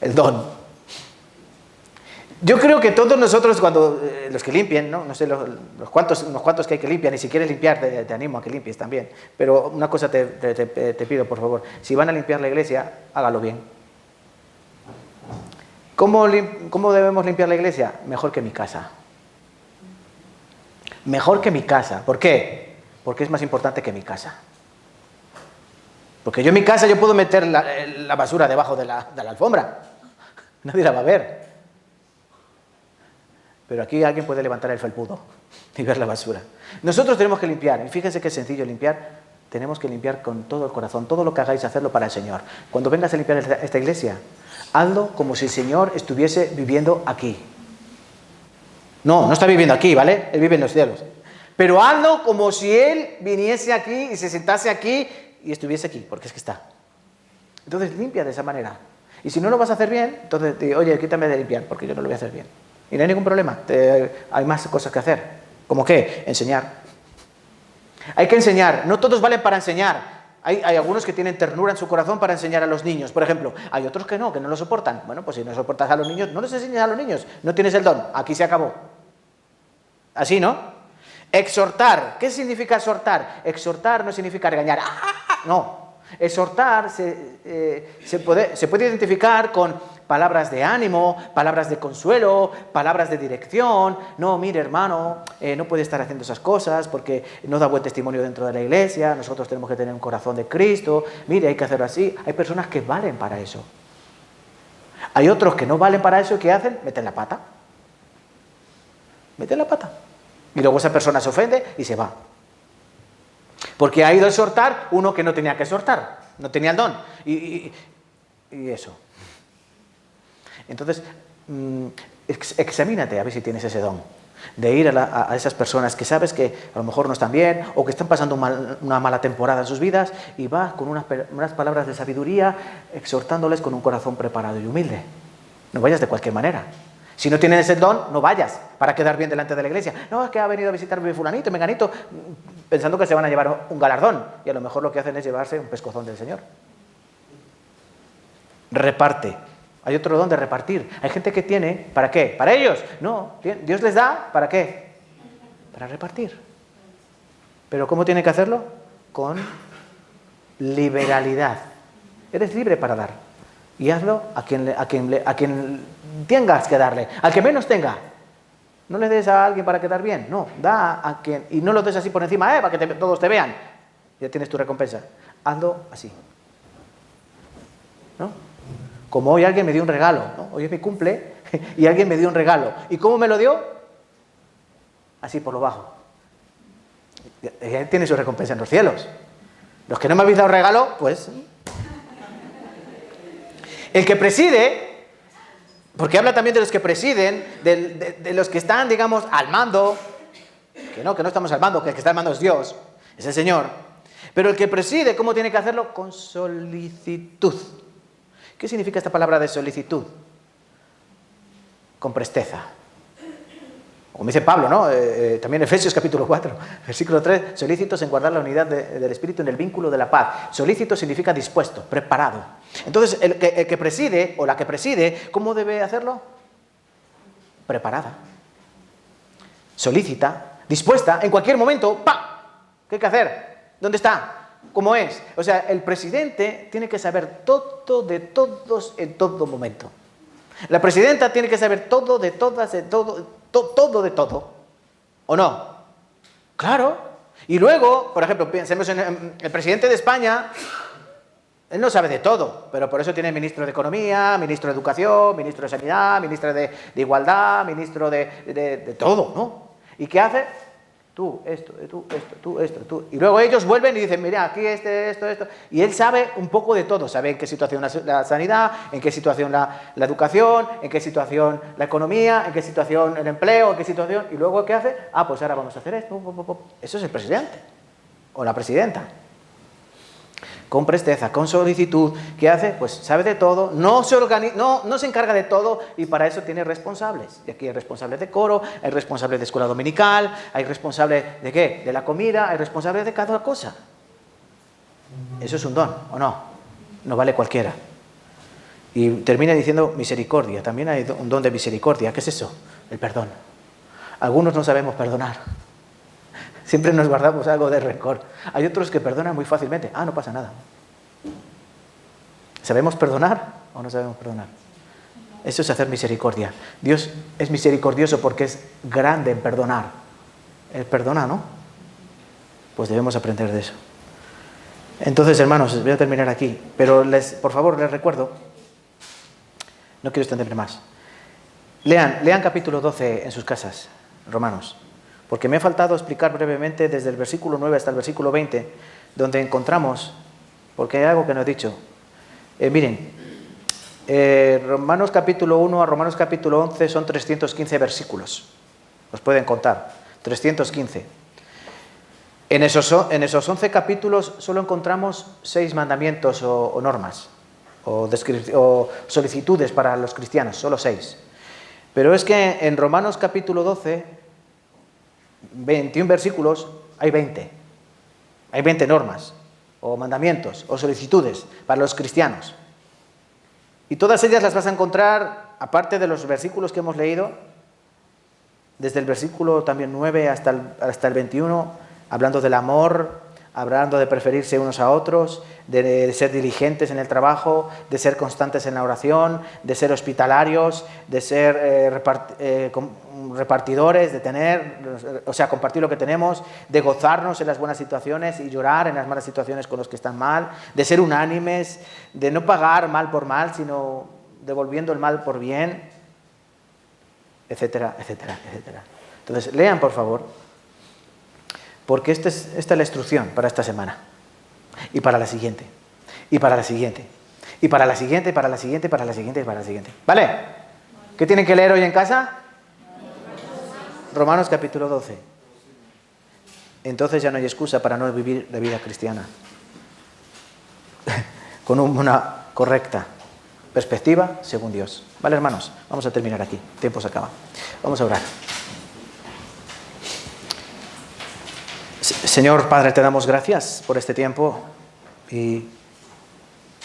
El don. Yo creo que todos nosotros, cuando los que limpien, no sé los cuantos que hay que limpiar, ni si quieres limpiar, te animo a que limpies también. Pero una cosa te pido, por favor. Si van a limpiar la iglesia, hágalo bien. ¿Cómo debemos limpiar la iglesia? Mejor que mi casa. Mejor que mi casa. ¿Por qué? Porque es más importante que mi casa. Porque yo en mi casa yo puedo meter la basura debajo de la alfombra. Nadie la va a ver. Pero aquí alguien puede levantar el felpudo y ver la basura. Nosotros tenemos que limpiar. Y fíjense qué sencillo limpiar. Tenemos que limpiar con todo el corazón. Todo lo que hagáis, hacerlo para el Señor. Cuando vengas a limpiar esta iglesia, hazlo como si el Señor estuviese viviendo aquí. No está viviendo aquí, ¿vale? Él vive en los cielos. Pero hazlo como si Él viniese aquí y se sentase aquí y estuviese aquí, porque es que está. Entonces limpia de esa manera. Y si no lo vas a hacer bien, entonces oye, quítame de limpiar, porque yo no lo voy a hacer bien. Y no hay ningún problema. Hay más cosas que hacer. ¿Cómo qué? Enseñar. Hay que enseñar. No todos valen para enseñar. Hay algunos que tienen ternura en su corazón para enseñar a los niños, por ejemplo. Hay otros que no lo soportan. Bueno, pues si no soportas a los niños, no les enseñes a los niños. No tienes el don. Aquí se acabó. Así, ¿no? Exhortar. ¿Qué significa exhortar? Exhortar no significa regañar. No. Exhortar se puede identificar con palabras de ánimo, palabras de consuelo, palabras de dirección. No, mire hermano, no puede estar haciendo esas cosas porque no da buen testimonio dentro de la iglesia. Nosotros tenemos que tener un corazón de Cristo. Mire, hay que hacerlo así. Hay personas que valen para eso. Hay otros que no valen para eso y ¿qué hacen? Meten la pata. Meten la pata. Y luego esa persona se ofende y se va. Porque ha ido a exhortar uno que no tenía que exhortar, no tenía el don. Y eso. Entonces, examínate a ver si tienes ese don. De ir a esas personas que sabes que a lo mejor no están bien o que están pasando una mala temporada en sus vidas y vas con unas palabras de sabiduría exhortándoles con un corazón preparado y humilde. No vayas de cualquier manera. Si no tienes ese don, no vayas para quedar bien delante de la iglesia. No, es que ha venido a visitarme fulanito, menganito, pensando que se van a llevar un galardón. Y a lo mejor lo que hacen es llevarse un pescozón del Señor. Reparte. Hay otro don de repartir. Hay gente que tiene, ¿para qué? ¿Para ellos? No, Dios les da, ¿para qué? Para repartir. ¿Pero cómo tiene que hacerlo? Con liberalidad. Eres libre para dar. Y hazlo a quien tengas que darle, al que menos tenga. No le des a alguien para quedar bien, no, da a quien, y no lo des así por encima, para que todos te vean. Ya tienes tu recompensa. Hazlo así. ¿No? Como hoy alguien me dio un regalo, ¿no? Hoy es mi cumple y alguien me dio un regalo. ¿Y cómo me lo dio? Así por lo bajo. Ya tiene su recompensa en los cielos. Los que no me habéis dado regalo, pues... El que preside, porque habla también de los que presiden, de los que están, digamos, al mando, que no estamos al mando, que el que está al mando es Dios, es el Señor. Pero el que preside, ¿cómo tiene que hacerlo? Con solicitud. ¿Qué significa esta palabra de solicitud? Con presteza. Como dice Pablo, ¿no? También Efesios capítulo 4, versículo 3, solícitos en guardar la unidad del Espíritu en el vínculo de la paz. Solícito significa dispuesto, preparado. Entonces, el que preside, o la que preside, ¿cómo debe hacerlo? Preparada. Solícita, dispuesta, en cualquier momento, ¡pam! ¿Qué hay que hacer? ¿Dónde está? ¿Cómo es? O sea, el presidente tiene que saber todo de todos en todo momento. La presidenta tiene que saber todo de todas, de todo de todo. ¿O no? Claro. Y luego, por ejemplo, pensemos en el presidente de España. Él no sabe de todo, pero por eso tiene ministro de Economía, ministro de Educación, ministro de Sanidad, ministro de Igualdad, ministro de todo, ¿no? ¿Y qué hace? Tú, esto, tú, esto. Y luego ellos vuelven y dicen, mira, aquí esto. Y él sabe un poco de todo. Sabe en qué situación la sanidad, en qué situación la educación, en qué situación la economía, en qué situación el empleo, en qué situación... Y luego, ¿qué hace? Pues ahora vamos a hacer esto. Eso es el presidente o la presidenta. con presteza, con solicitud. ¿Qué hace? Pues sabe de todo, no se encarga de todo y para eso tiene responsables. Y aquí hay responsables de coro, hay responsables de escuela dominical, hay responsables ¿de qué? De la comida, hay responsables de cada cosa. Eso es un don, ¿o no? No vale cualquiera. Y termina diciendo misericordia. También hay un don de misericordia. ¿Qué es eso? El perdón. Algunos no sabemos perdonar. Siempre nos guardamos algo de rencor. Hay otros que perdonan muy fácilmente. No pasa nada. ¿Sabemos perdonar o no sabemos perdonar? Eso es hacer misericordia. Dios es misericordioso porque es grande en perdonar. Él perdona, ¿no? Pues debemos aprender de eso. Entonces, hermanos, voy a terminar aquí. Pero por favor, les recuerdo, no quiero extenderme más. Lean capítulo 12 en sus casas, Romanos. Porque me ha faltado explicar brevemente desde el versículo 9 hasta el versículo 20, donde encontramos, porque hay algo que no he dicho. Miren, Romanos capítulo 1 a Romanos capítulo 11 son 315 versículos. Los pueden contar, 315. En esos 11 capítulos solo encontramos 6 mandamientos o normas, o solicitudes para los cristianos, solo 6. Pero es que en Romanos capítulo 12, 21 versículos, hay 20. Hay 20 normas, o mandamientos, o solicitudes para los cristianos. Y todas ellas las vas a encontrar, aparte de los versículos que hemos leído, desde el versículo también 9 hasta el 21, hablando del amor, hablando de preferirse unos a otros, de ser diligentes en el trabajo, de ser constantes en la oración, de ser hospitalarios, de ser repartidores, de tener, compartir lo que tenemos, de gozarnos en las buenas situaciones y llorar en las malas situaciones con los que están mal, de ser unánimes, de no pagar mal por mal, sino devolviendo el mal por bien, etcétera, etcétera, etcétera. Entonces, lean, por favor. Porque esta es la instrucción para esta semana. Y para la siguiente. Y para la siguiente. Y para la siguiente, y para la siguiente, y para la siguiente, y para la siguiente. ¿Vale? ¿Qué tienen que leer hoy en casa? Romanos capítulo 12. Entonces ya no hay excusa para no vivir la vida cristiana. Con una correcta perspectiva según Dios. ¿Vale, hermanos? Vamos a terminar aquí. El tiempo se acaba. Vamos a orar. Señor Padre, te damos gracias por este tiempo y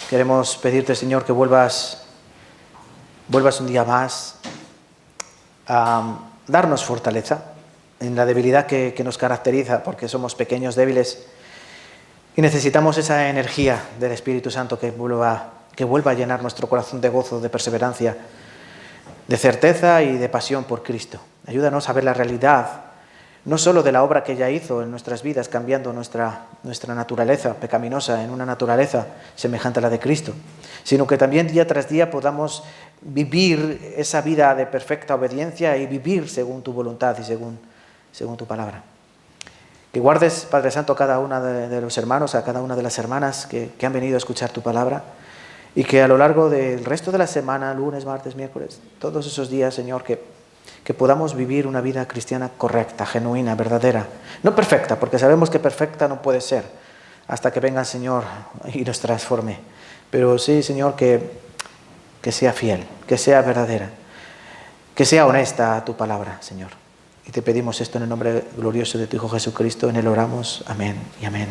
queremos pedirte, Señor, que vuelvas un día más a darnos fortaleza en la debilidad que nos caracteriza, porque somos pequeños, débiles, y necesitamos esa energía del Espíritu Santo que vuelva a llenar nuestro corazón de gozo, de perseverancia, de certeza y de pasión por Cristo. Ayúdanos a ver la realidad, no solo de la obra que ella hizo en nuestras vidas, cambiando nuestra naturaleza pecaminosa en una naturaleza semejante a la de Cristo, sino que también día tras día podamos vivir esa vida de perfecta obediencia y vivir según tu voluntad y según tu palabra. Que guardes, Padre Santo, a cada uno de los hermanos, a cada una de las hermanas que han venido a escuchar tu palabra, y que a lo largo del resto de la semana, lunes, martes, miércoles, todos esos días, Señor, que podamos vivir una vida cristiana correcta, genuina, verdadera. No perfecta, porque sabemos que perfecta no puede ser hasta que venga el Señor y nos transforme. Pero sí, Señor, que sea fiel, que sea verdadera, que sea honesta a tu palabra, Señor. Y te pedimos esto en el nombre glorioso de tu Hijo Jesucristo. En él oramos. Amén y amén.